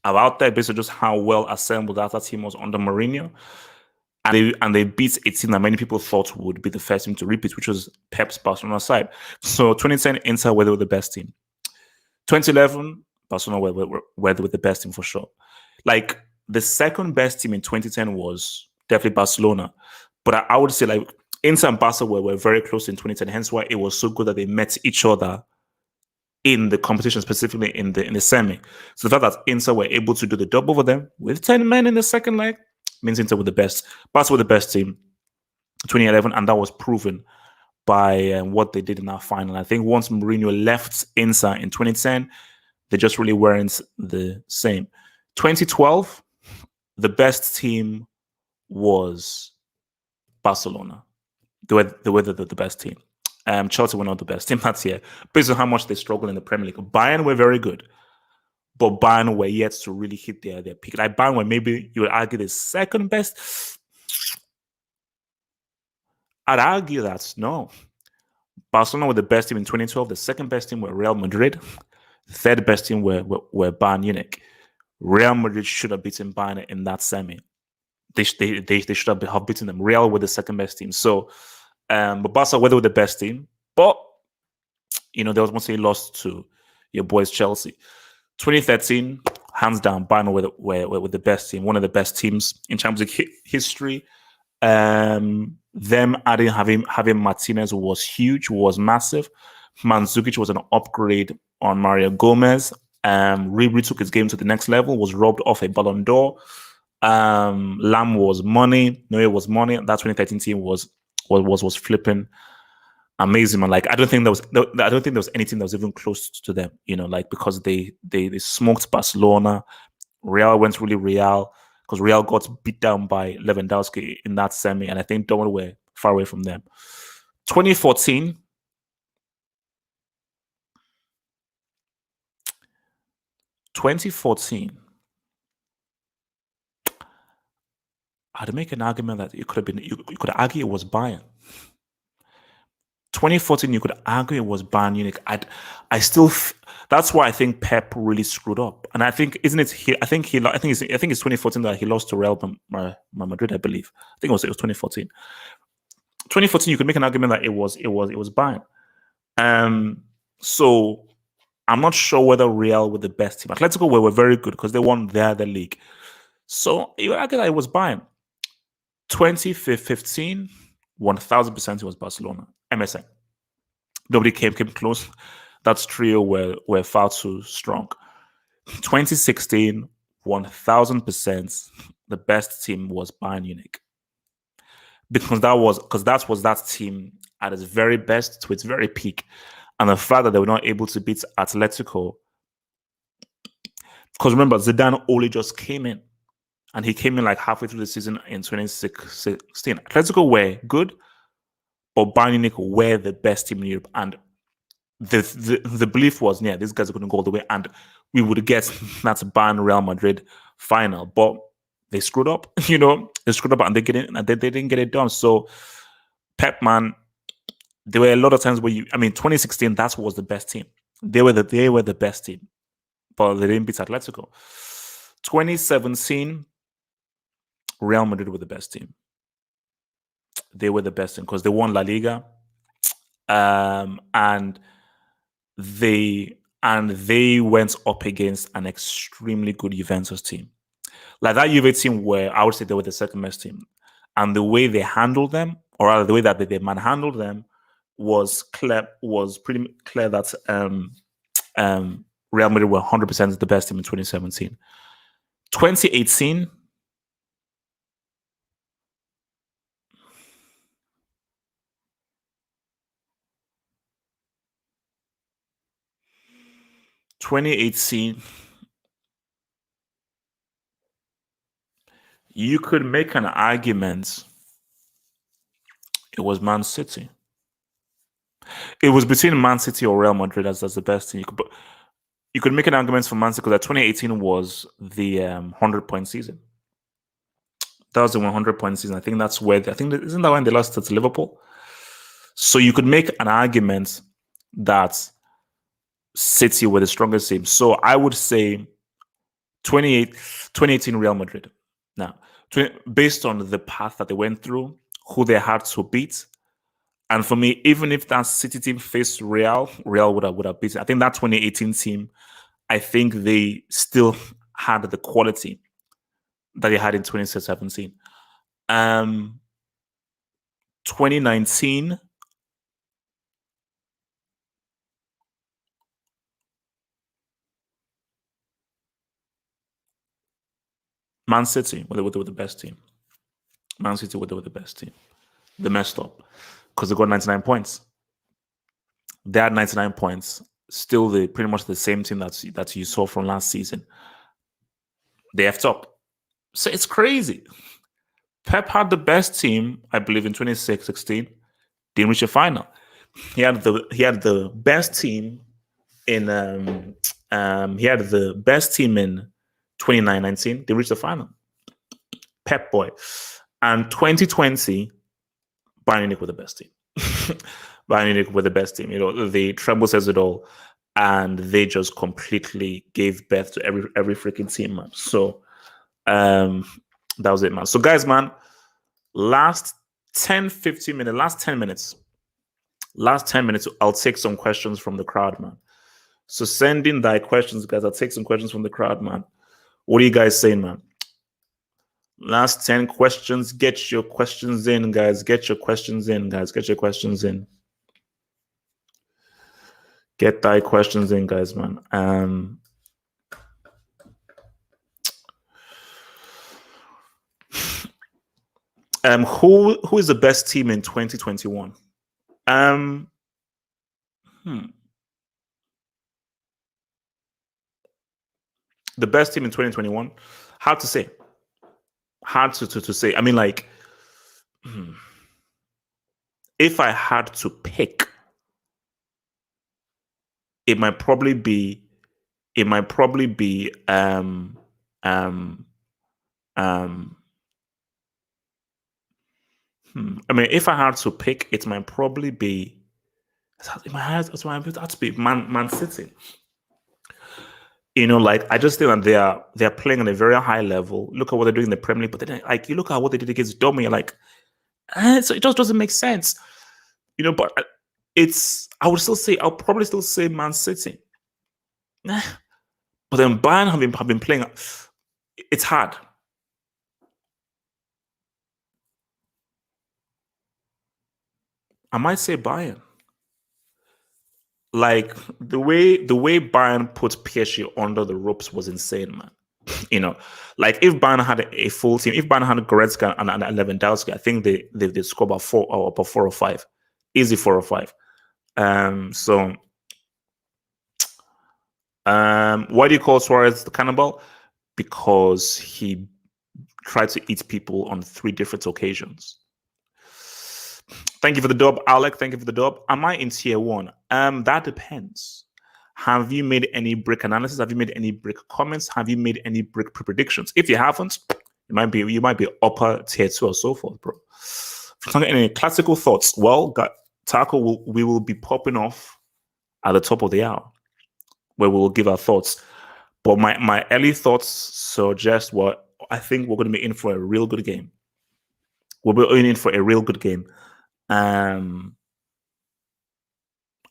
A: out there, based on just how well assembled that team was under Mourinho. And they beat a team that many people thought would be the first team to repeat, which was Pep's Barcelona side. So 2010, Inter were the best team. 2011, Barcelona were the best team for sure. Like, the second best team in 2010 was definitely Barcelona. But I would say, like, Inter and Barca were very close in 2010, hence why it was so good that they met each other in the competition, specifically in the semi. So the fact that Inter were able to do the double for them with 10 men in the second leg means Inter were the best. Barca were the best team 2011, and that was proven by what they did in that final. I think once Mourinho left Inter in 2010, they just really weren't the same. 2012, the best team was Barcelona. They were the best team. Chelsea were not the best team that year, based on how much they struggled in the Premier League. Bayern were very good, but Bayern were yet to really hit their peak. Like, Bayern were, maybe you would argue, the second best. I'd argue that no. Barcelona were the best team in 2012. The second best team were Real Madrid. The third best team were Bayern Munich. Real Madrid should have beaten Bayern in that semi. They should have beaten them. Real were the second best team. So, but Barca were the best team. But, there was once they lost to your boys Chelsea. 2013, hands down, Bayern were the best team. One of the best teams in Champions League history. Them having Martinez was huge, was massive. Mandzukic was an upgrade on Mario Gomez. Really took his game to the next level, was robbed off a Ballon d'Or. Lam was money. Neuer was money. That 2013 team was flipping amazing, man. Like, I don't think there was anything that was even close to them, like, because they smoked Barcelona. Real went really Real, because Real got beat down by Lewandowski in that semi, and I think Dortmund were far away from them. 2014, I'd make an argument that it could have been. You could argue it was Bayern. 2014, you could argue it was Bayern Munich. That's why I think Pep really screwed up. And I think, isn't it? I think it's 2014 that he lost to Real Madrid. I believe. I think it was 2014. 2014, you could make an argument that it was Bayern. So I'm not sure whether Real were the best team. Atletico were very good because they won the league. So I guess I was buying. 2015, 1000% it was Barcelona. MSN. Nobody came close. That trio were far too strong. 2016, 1000%, the best team was Bayern Munich. Because that was that team at its very best to its very peak. And the fact that they were not able to beat Atletico, because remember, Zidane only just came in, and he came in like halfway through the season in 2016. Atletico were good, but Bayern Munich were the best team in Europe. And the belief was, yeah, these guys are going to go all the way, and we would get that Bayern Real Madrid final. But they screwed up, they screwed up, and they didn't get it done. So Pep, man, there were a lot of times where 2016, that was the best team. They were the best team, but they didn't beat Atletico. 2017, Real Madrid were the best team. They were the best team because they won La Liga, and they went up against an extremely good Juventus team. Like that Juve team, where I would say they were the second best team, and the way they handled them, or rather the way that they manhandled them, was pretty clear that Real Madrid were 100% the best team in 2017. 2018. You could make an argument it was Man City. It was between Man City or Real Madrid as the best team. You could make an argument for Man City because 2018 was the 100-point season. That was the 100-point season. I think that's where isn't that when they lost to Liverpool? So you could make an argument that City were the strongest team. So I would say 2018 Real Madrid. Now, based on the path that they went through, who they had to beat, and for me, even if that City team faced Real would have beaten. I think that 2018 team, I think they still had the quality that they had in 2017. 2019. Man City were the best team. Man City were the best team. They messed up because they got 99 points. They had 99 points. Still, pretty much the same team that you saw from last season. They effed up. So it's crazy. Pep had the best team, I believe, in 2016. Didn't reach a final. He had the best team in he had the best team in 2019. They reached the final. Pep boy. And 2020, Bayern Munich were the best team. Bayern Munich were the best team. The treble says it all, and they just completely gave birth to every freaking team, man. So that was it, man. So guys, man, last 10 minutes, I'll take some questions from the crowd, man. So send in thy questions, guys. I'll take some questions from the crowd, man. What are you guys saying, man? Last 10 questions. Get your questions in, guys. Get your questions in, guys. Get your questions in. Get thy questions in, guys, man. Who is the best team in 2021? The best team in 2021? Hard to say. Hard to say. I mean, like, if I had to pick, it might probably be I mean, if I had to pick, it might probably be Man City. Like, I just think that they're playing on a very high level. Look at what they're doing in the Premier League, but then, like, you look at what they did against Dortmund, you're like, so it just doesn't make sense. But I'll probably still say Man City. But then Bayern have been playing. It's hard. I might say Bayern. Like the way Bayern put PSG under the ropes was insane, man. Like if Bayern had a full team, if Bayern had Goretzka and Lewandowski, I think they score about 4 or 5, easy 4 or 5. So why do you call Suarez the cannibal? Because he tried to eat people on 3 different occasions. Thank you for the dub, Alec. Thank you for the dub. Am I in tier 1? That depends. Have you made any brick analysis? Have you made any brick comments? Have you made any brick predictions? If you haven't, you might be upper tier 2 or so forth, bro. If you're any classical thoughts, well, we will be popping off at the top of the hour, where we will give our thoughts. But my early thoughts suggest what I think we're going to be in for a real good game. We'll be in for a real good game. I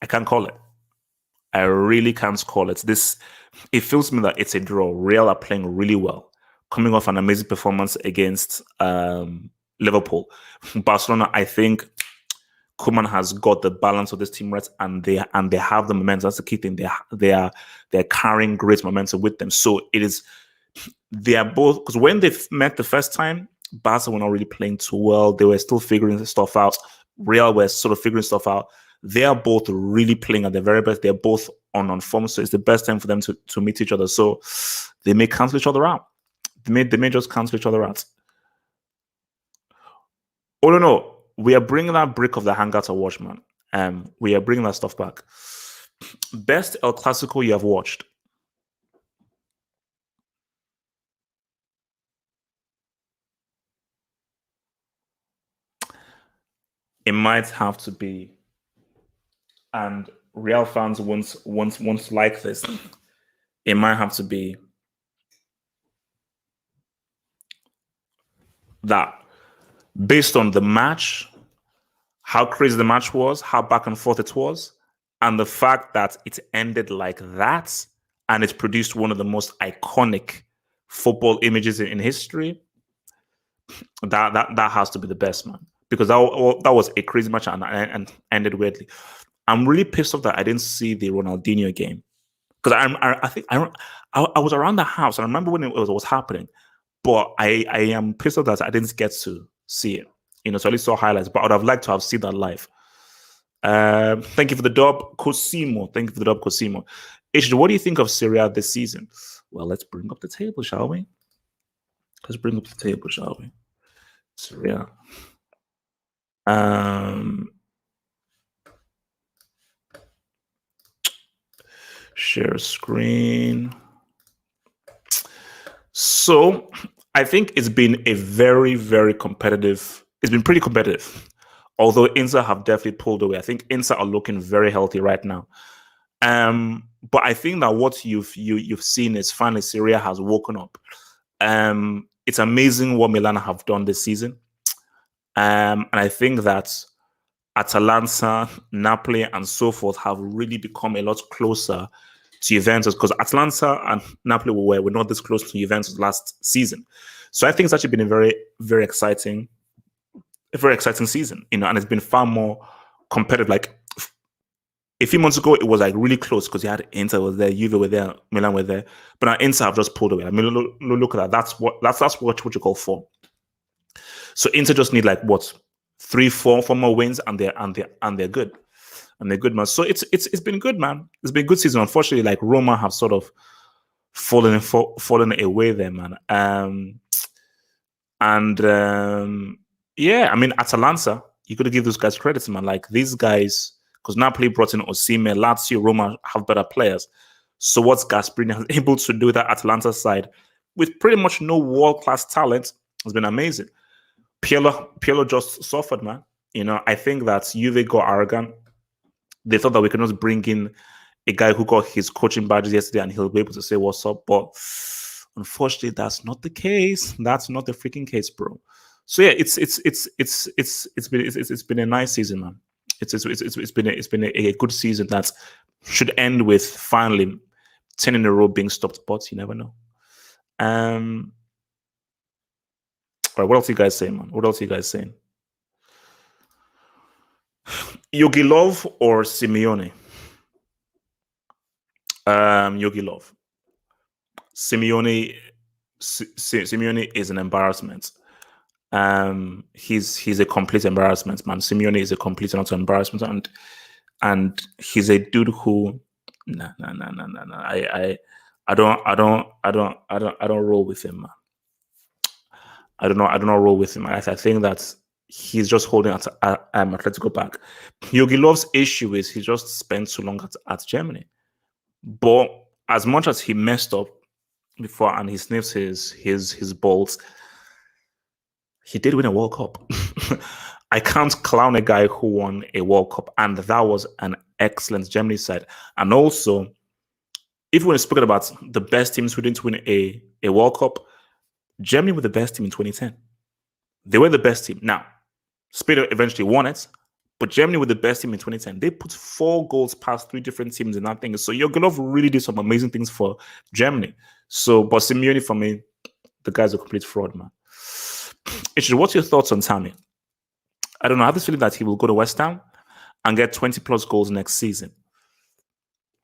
A: can't call it. I really can't call it. It feels to me that it's a draw. Real are playing really well, coming off an amazing performance against Liverpool. Barcelona, I think Koeman has got the balance of this team right, and they have the momentum. That's the key thing. They're carrying great momentum with them. So they are both, because when they met the first time, Barca were not really playing too well. They were still figuring stuff out. Real were sort of figuring stuff out. They are both really playing at their very best. They're both on form, so it's the best time for them to meet each other. So they may cancel each other out. They may just cancel each other out. Oh no, we are bringing that brick of the hangout to watch, man. We are bringing that stuff back. Best El Clasico you have watched? It might have to be, and Real fans won't like this. It might have to be that, based on the match, how crazy the match was, how back and forth it was, and the fact that it ended like that, and it's produced one of the most iconic football images in history. That has to be the best, man, because that was a crazy match and ended weirdly. I'm really pissed off that I didn't see the Ronaldinho game, because I was around the house. I remember when it was happening, but I am pissed off that I didn't get to see it. So I only saw highlights, but I would have liked to have seen that live. Thank you for the dub, Cosimo. Thank you for the dub, Cosimo. H, what do you think of Serie this season? Well, let's bring up the table, shall we? Let's bring up the table, shall we? Serie. Share screen. So I think it's been a very, very competitive. It's been pretty competitive, although Inter have definitely pulled away. I think Inter are looking very healthy right now. But I think that what you've seen is finally Serie has woken up. It's amazing what Milan have done this season. And I think that Atalanta, Napoli, and so forth have really become a lot closer to Juventus, because Atalanta and Napoli were not this close to Juventus last season. So I think it's actually been a very, very exciting season, and it's been far more competitive. Like a few months ago, it was like really close because you had Inter was there, Juve were there, Milan were there, but now Inter have just pulled away. I mean, look at that. That's what you call form. So Inter just need like what 3-4 more wins, and they're good. And they're good, man. So it's been good, man. It's been a good season. Unfortunately, like Roma have sort of fallen away there, man. Yeah, I mean, Atalanta, you got to give those guys credit, man. Like these guys, because Napoli brought in Osimhen, Lazio, Roma have better players. So what's Gasperini able to do with that Atalanta side with pretty much no world-class talent has been amazing. Pirlo just suffered, man. I think that Juve got arrogant. They thought that we could just bring in a guy who got his coaching badges yesterday and he'll be able to say what's up. But unfortunately, that's not the case. That's not the freaking case, bro. So yeah, it's been a nice season, man. It's been a good season that should end with finally 10 in a row being stopped, but you never know. All right, what else you guys saying, man? What else you guys saying? Yogi Love or Simeone? Yogi Love. Simeone is an embarrassment. He's a complete embarrassment, man. Simeone is a complete and utter embarrassment, and he's a dude who nah. I don't roll with him, man. I don't roll with him. I think that he's just holding Atletico back. Yogi Love's issue is he just spent too long at Germany. But as much as he messed up before and he sniffs his balls, he did win a World Cup. I can't clown a guy who won a World Cup, and that was an excellent Germany side. And also, if we're speaking about the best teams who didn't win a World Cup, Germany were the best team in 2010. They were the best team. Now, Spain eventually won it, but Germany were the best team in 2010. They put 4 goals past 3 different teams in that thing. So Jogi Löw really did some amazing things for Germany. So, but Simeone, for me, the guy's a complete fraud, man. What's your thoughts on Tammy? I don't know. I have this feeling that he will go to West Ham and get 20 plus goals next season.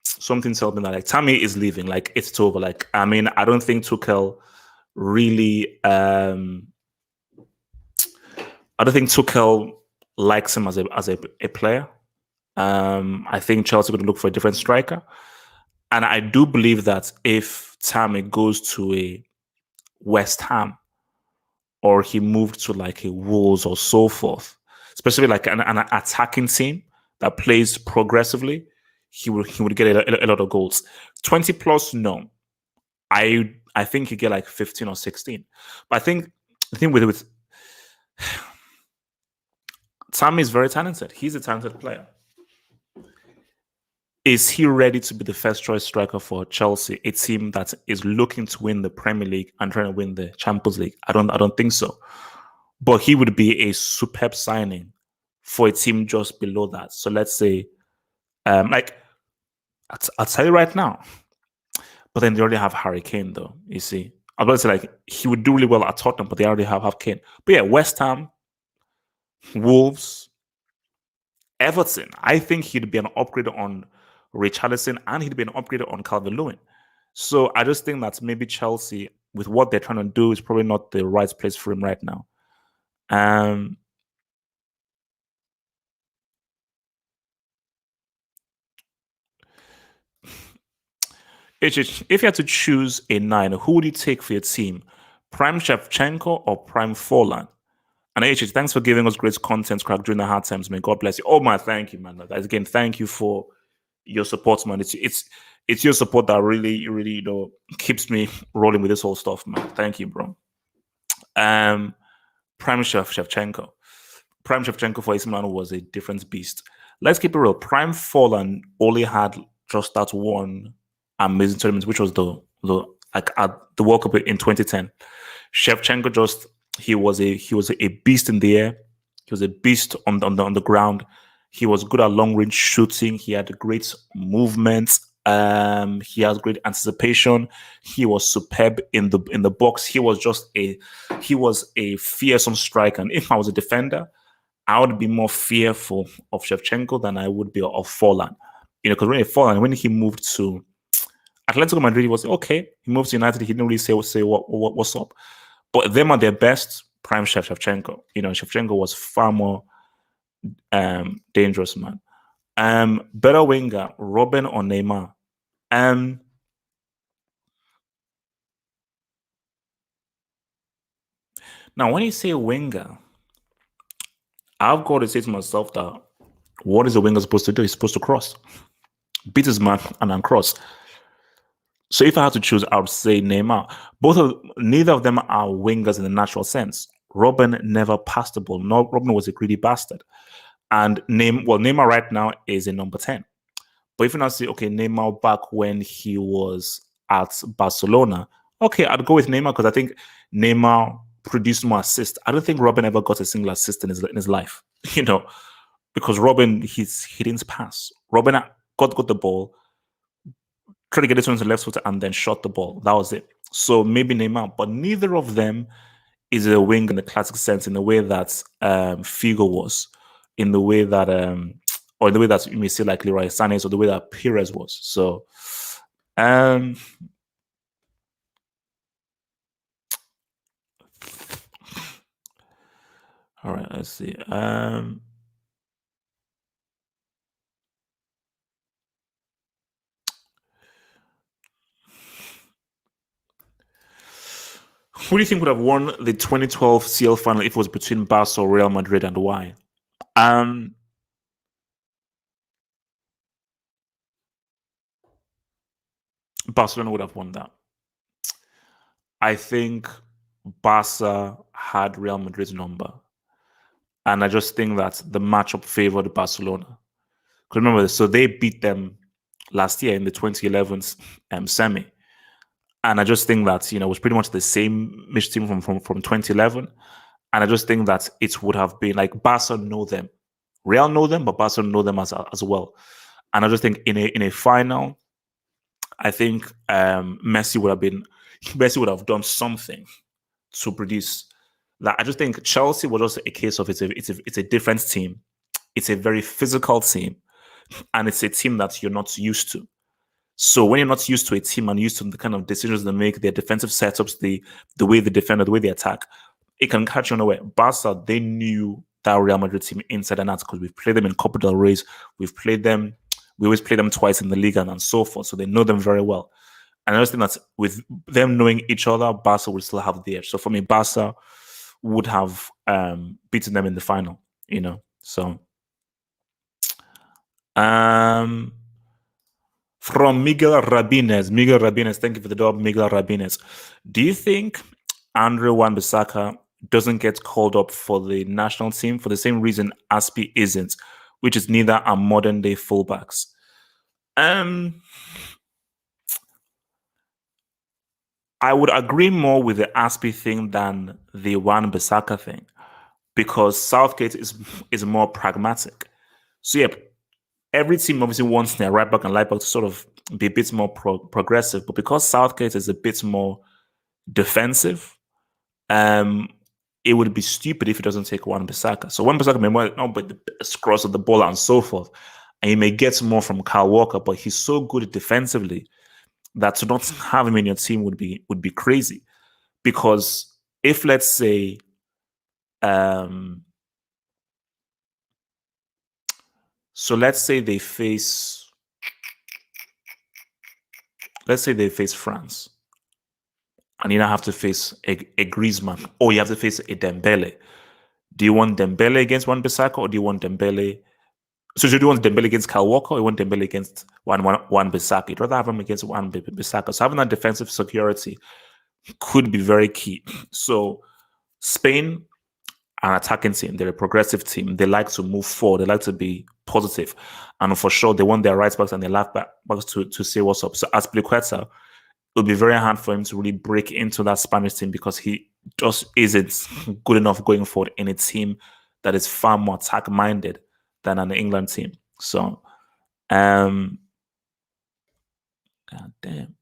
A: Something tells me that like Tammy is leaving. Like it's over. Like I mean, I don't think Tuchel really. I don't think Tuchel likes him as a player. I think Chelsea are going to look for a different striker, and I do believe that if Tammy goes to a West Ham or he moved to like a Wolves or so forth, especially like an attacking team that plays progressively, he would get a lot of goals. 20 plus, no. I think you get like 15 or 16. But I think the thing with Tammy is very talented. He's a talented player. Is he ready to be the first choice striker for Chelsea, a team that is looking to win the Premier League and trying to win the Champions League? I don't think so. But he would be a superb signing for a team just below that. So let's say, like, I'll tell you right now. But then they already have Harry Kane, though. You see, I was about to say like he would do really well at Tottenham, but they already have Kane. But yeah, West Ham, Wolves, Everton. I think he'd be an upgrade on Richarlison, and he'd be an upgrade on Calvert-Lewin. So I just think that maybe Chelsea, with what they're trying to do, is probably not the right place for him right now. If you had to choose a 9, who would you take for your team? Prime Shevchenko or Prime Forlan? And thanks for giving us great content, Crack, during the hard times. May God bless you. Oh, man, thank you, man. Again, thank you for your support, man. It's your support that really keeps me rolling with this whole stuff, man. Thank you, bro. Prime Shevchenko. Prime Shevchenko for AC Milan was a different beast. Let's keep it real. Prime Forlan only had just that one amazing tournament, which was the World Cup in 2010. Shevchenko he was a beast in the air. He was a beast on the ground. He was good at long range shooting. He had great movement. He has great anticipation. He was superb in the box. He was a fearsome striker. And if I was a defender, I would be more fearful of Shevchenko than I would be of Forlan. Because when he moved to Atletico Madrid, he was okay. He moved to United. He didn't really say what's up. But them at their best, prime Shevchenko. Shevchenko was far more dangerous, man. Better winger, Robin or Neymar? Now, when you say winger, I've got to say to myself that what is a winger supposed to do? He's supposed to cross, beat his man, and then cross. So if I had to choose, I would say Neymar. Neither of them are wingers in the natural sense. Robin never passed the ball. No, Robin was a greedy bastard. And Neymar right now is a number 10. But if you now say, okay, Neymar back when he was at Barcelona, okay, I'd go with Neymar because I think Neymar produced more assists. I don't think Robin ever got a single assist in his life, because Robin, he didn't pass. Robin got the ball, try to get this one to the left foot and then shot the ball. That was it. So maybe Neymar, but neither of them is a wing in the classic sense, in the way that Figo was, in the way that or the way that you may say like Leroy Sané, or the way that Perez was. So um all right, let's see. Who do you think would have won the 2012 CL final if it was between Barca or Real Madrid, and why? Um, Barcelona would have won that. I think Barca had Real Madrid's number, and I just think that the matchup favored Barcelona. Because remember, so they beat them last year in the 2011 semi, and I just think that it was pretty much the same mixed team from 2011. And I just think that it would have been like Barca know them, Real know them, but Barca know them as well. And I just think in a final, I think Messi would have done something to produce that. I just think Chelsea was just a case of it's a different team. It's a very physical team, and it's a team that you're not used to. So when you're not used to a team and used to the kind of decisions they make, their defensive setups, the way they defend, the way they attack, it can catch you unaware. Barca, they knew that Real Madrid team inside and out because we've played them in Copa del Rey. We always play them twice in the Liga and so forth. So they know them very well. And I just think that with them knowing each other, Barca would still have the edge. So for me, Barca would have beaten them in the final, So from Miguel Rabinez, thank you for the dub, Miguel Rabinez. Do you think Andre Wan-Bissaka doesn't get called up for the national team for the same reason Aspi isn't, which is neither are modern day fullbacks? I would agree more with the Aspi thing than the Wan-Bissaka thing, because Southgate is more pragmatic. So yeah, every team obviously wants their right back and left back to sort of be a bit more progressive, but because Southgate is a bit more defensive, it would be stupid if he doesn't take Wan-Bissaka. So Wan-Bissaka may not be the cross of the ball and so forth, and he may get more from Kyle Walker, but he's so good defensively that to not have him in your team would be crazy. Because if, let's say, let's say they face France, and you now have to face a Griezmann, or you have to face a Dembele. Do you want Dembele against Wan-Bissaka, or do you want Dembele? So do you want Dembele against Kyle Walker, or you want Dembele against Wan-Bissaka? You'd rather have him against Wan-Bissaka. So having that defensive security could be very key. So Spain, an attacking team, they're a progressive team. They like to move forward. They like to be positive, and for sure, they want their right backs and their left backs to say what's up. So Azpilicueta, it'll be very hard for him to really break into that Spanish team because he just isn't good enough going forward in a team that is far more attack minded than an England team. So, god damn.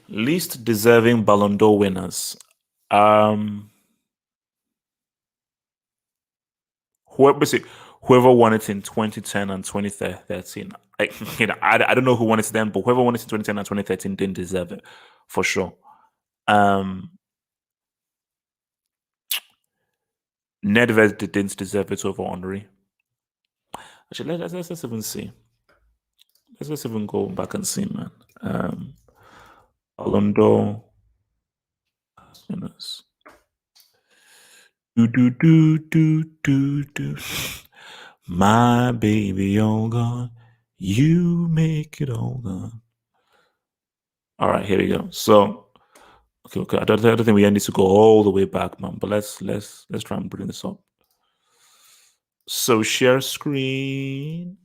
A: Least deserving Ballon d'Or winners. Whoever won it in 2010 and 2013. I don't know who won it then, but whoever won it in 2010 and 2013 didn't deserve it, for sure. Nedved didn't deserve it over Henry. Actually, let's even see. Let's even go back and see, man. Ballon d'Or winners. Do. My baby all gone. You make it all gone. All right, here we go. So, okay. I don't think we need to go all the way back, man. But let's try and bring this up. So share screen.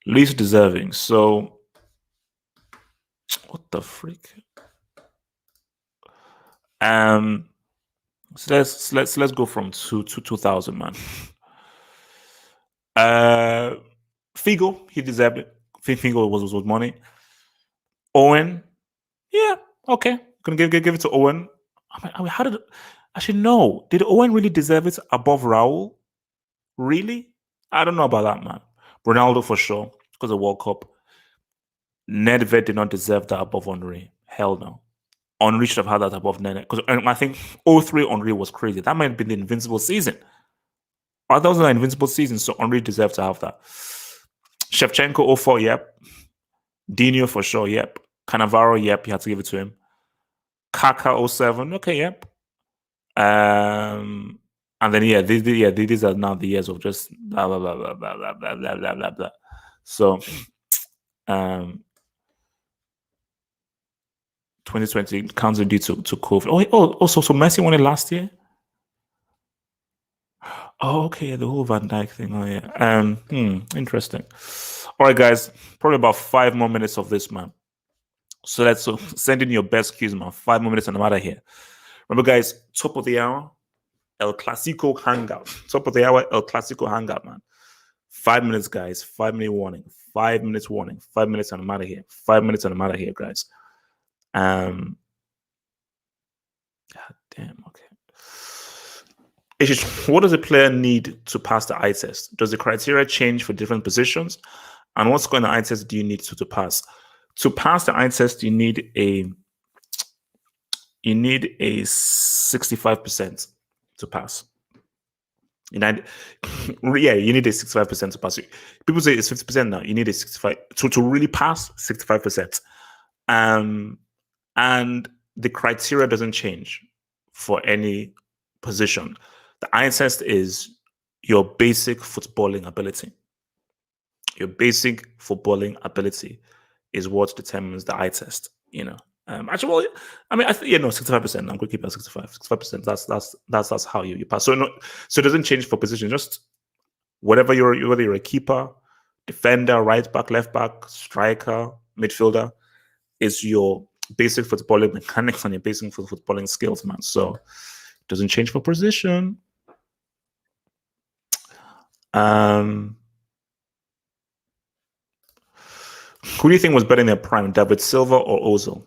A: Least deserving. So, what the freak? So let's go from 2000, man. Figo, he deserved it. Figo was money. Owen, yeah, okay. Gonna give it to Owen. How did actually no? Did Owen really deserve it above Raul? Really? I don't know about that, man. Ronaldo for sure because of World Cup. Nedved did not deserve that above Henry. Hell no. Henry should have had that above Nedved because I think 03 Henry was crazy. That might have been the invincible season. That was an invincible season, so Henry deserved to have that. Shevchenko 04, yep. Dino for sure, yep. Cannavaro, yep. You had to give it to him. Kaka 07, okay, yep. And then these are now the years of just blah blah blah blah blah blah blah blah blah blah blah. So 2020 counts due to COVID. Also so Messi won it last year. Oh, okay, the whole Van Dijk thing. Oh yeah. Interesting. All right, guys, probably about 5 more minutes of this, man. So let's send in your best cues, man. 5 more minutes and I'm out of here. Remember, guys, top of the hour, El Clasico hangout. Top of the hour, El Clasico hangout, man. 5 minutes, guys. 5-minute warning. 5 minutes warning. 5 minutes and I'm out of here. 5 minutes and I'm out of here, guys. God damn. Okay. What does a player need to pass the eye test? Does the criteria change for different positions? And what score in the eye test do you need to pass? To pass the eye test, you need a 65% to pass. You need a 65% to pass. People say it's 50% now. You need a 65 to really pass 65%. And the criteria doesn't change for any position. The eye test is your basic footballing ability. Your basic footballing ability is what determines the eye test. Actually, well, I mean, 65%. I'm going to keep it at 65%. That's how you pass. So it doesn't change for position. Just whether you're a keeper, defender, right back, left back, striker, midfielder, is your basic footballing mechanics and your basic footballing skills, man. So it doesn't change for position. Who do you think was better in their prime, David Silva or Ozil?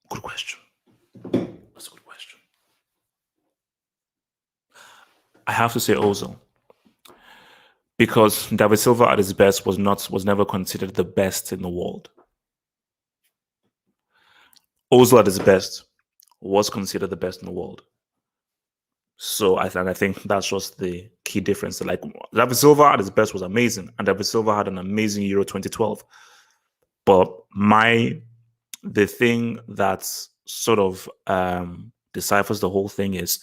A: Good question. That's a good question. I have to say Ozil. Because David Silva at his best was never considered the best in the world. Ozil at his best was considered the best in the world. So I think that's just the key difference. Like David Silva at his best was amazing, and David Silva had an amazing Euro 2012. But the thing that sort of deciphers the whole thing is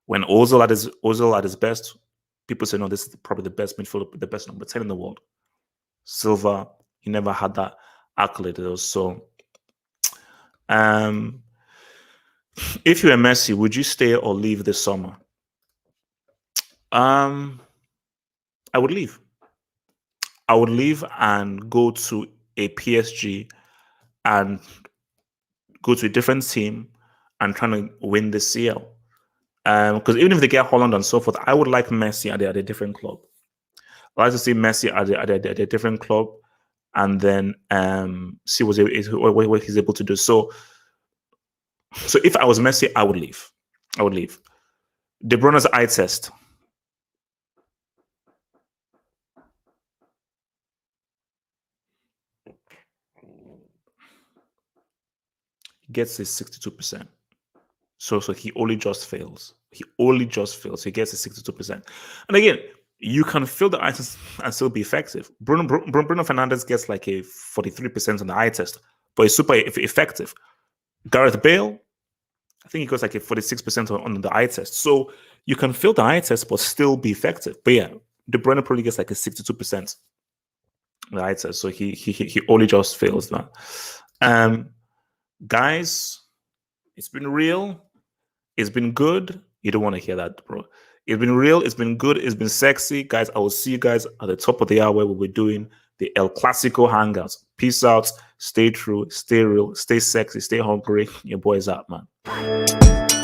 A: when Ozil at his best, people say, no, this is probably the best midfielder, the best number 10 in the world. Silva, he never had that accolade. So, if you were Messi, would you stay or leave this summer? I would leave. I would leave and go to a PSG and go to a different team and trying to win the CL. Because even if they get Holland and so forth, I would like Messi at a different club. I'd like to see Messi at a different club and then see what he's able to do. So if I was Messi, I would leave. De Bruyne's eye test. He gets his 62%. So he only just fails. He gets his 62%. And again, you can fail the eye test and still be effective. Bruno Fernandes gets like a 43% on the eye test, but he's super effective. Gareth Bale, I think he goes like a 46% on the eye test. So you can fail the eye test but still be effective. But yeah, De Bruyne probably gets like a 62% on the eye test. So he only just fails that. Guys, it's been real. It's been good. You don't want to hear that, bro. It's been real. It's been good. It's been sexy. Guys, I will see you guys at the top of the hour where we'll be doing the El Clasico Hangouts. Peace out. Stay true, stay real, stay sexy, stay hungry. Your boy's out, man.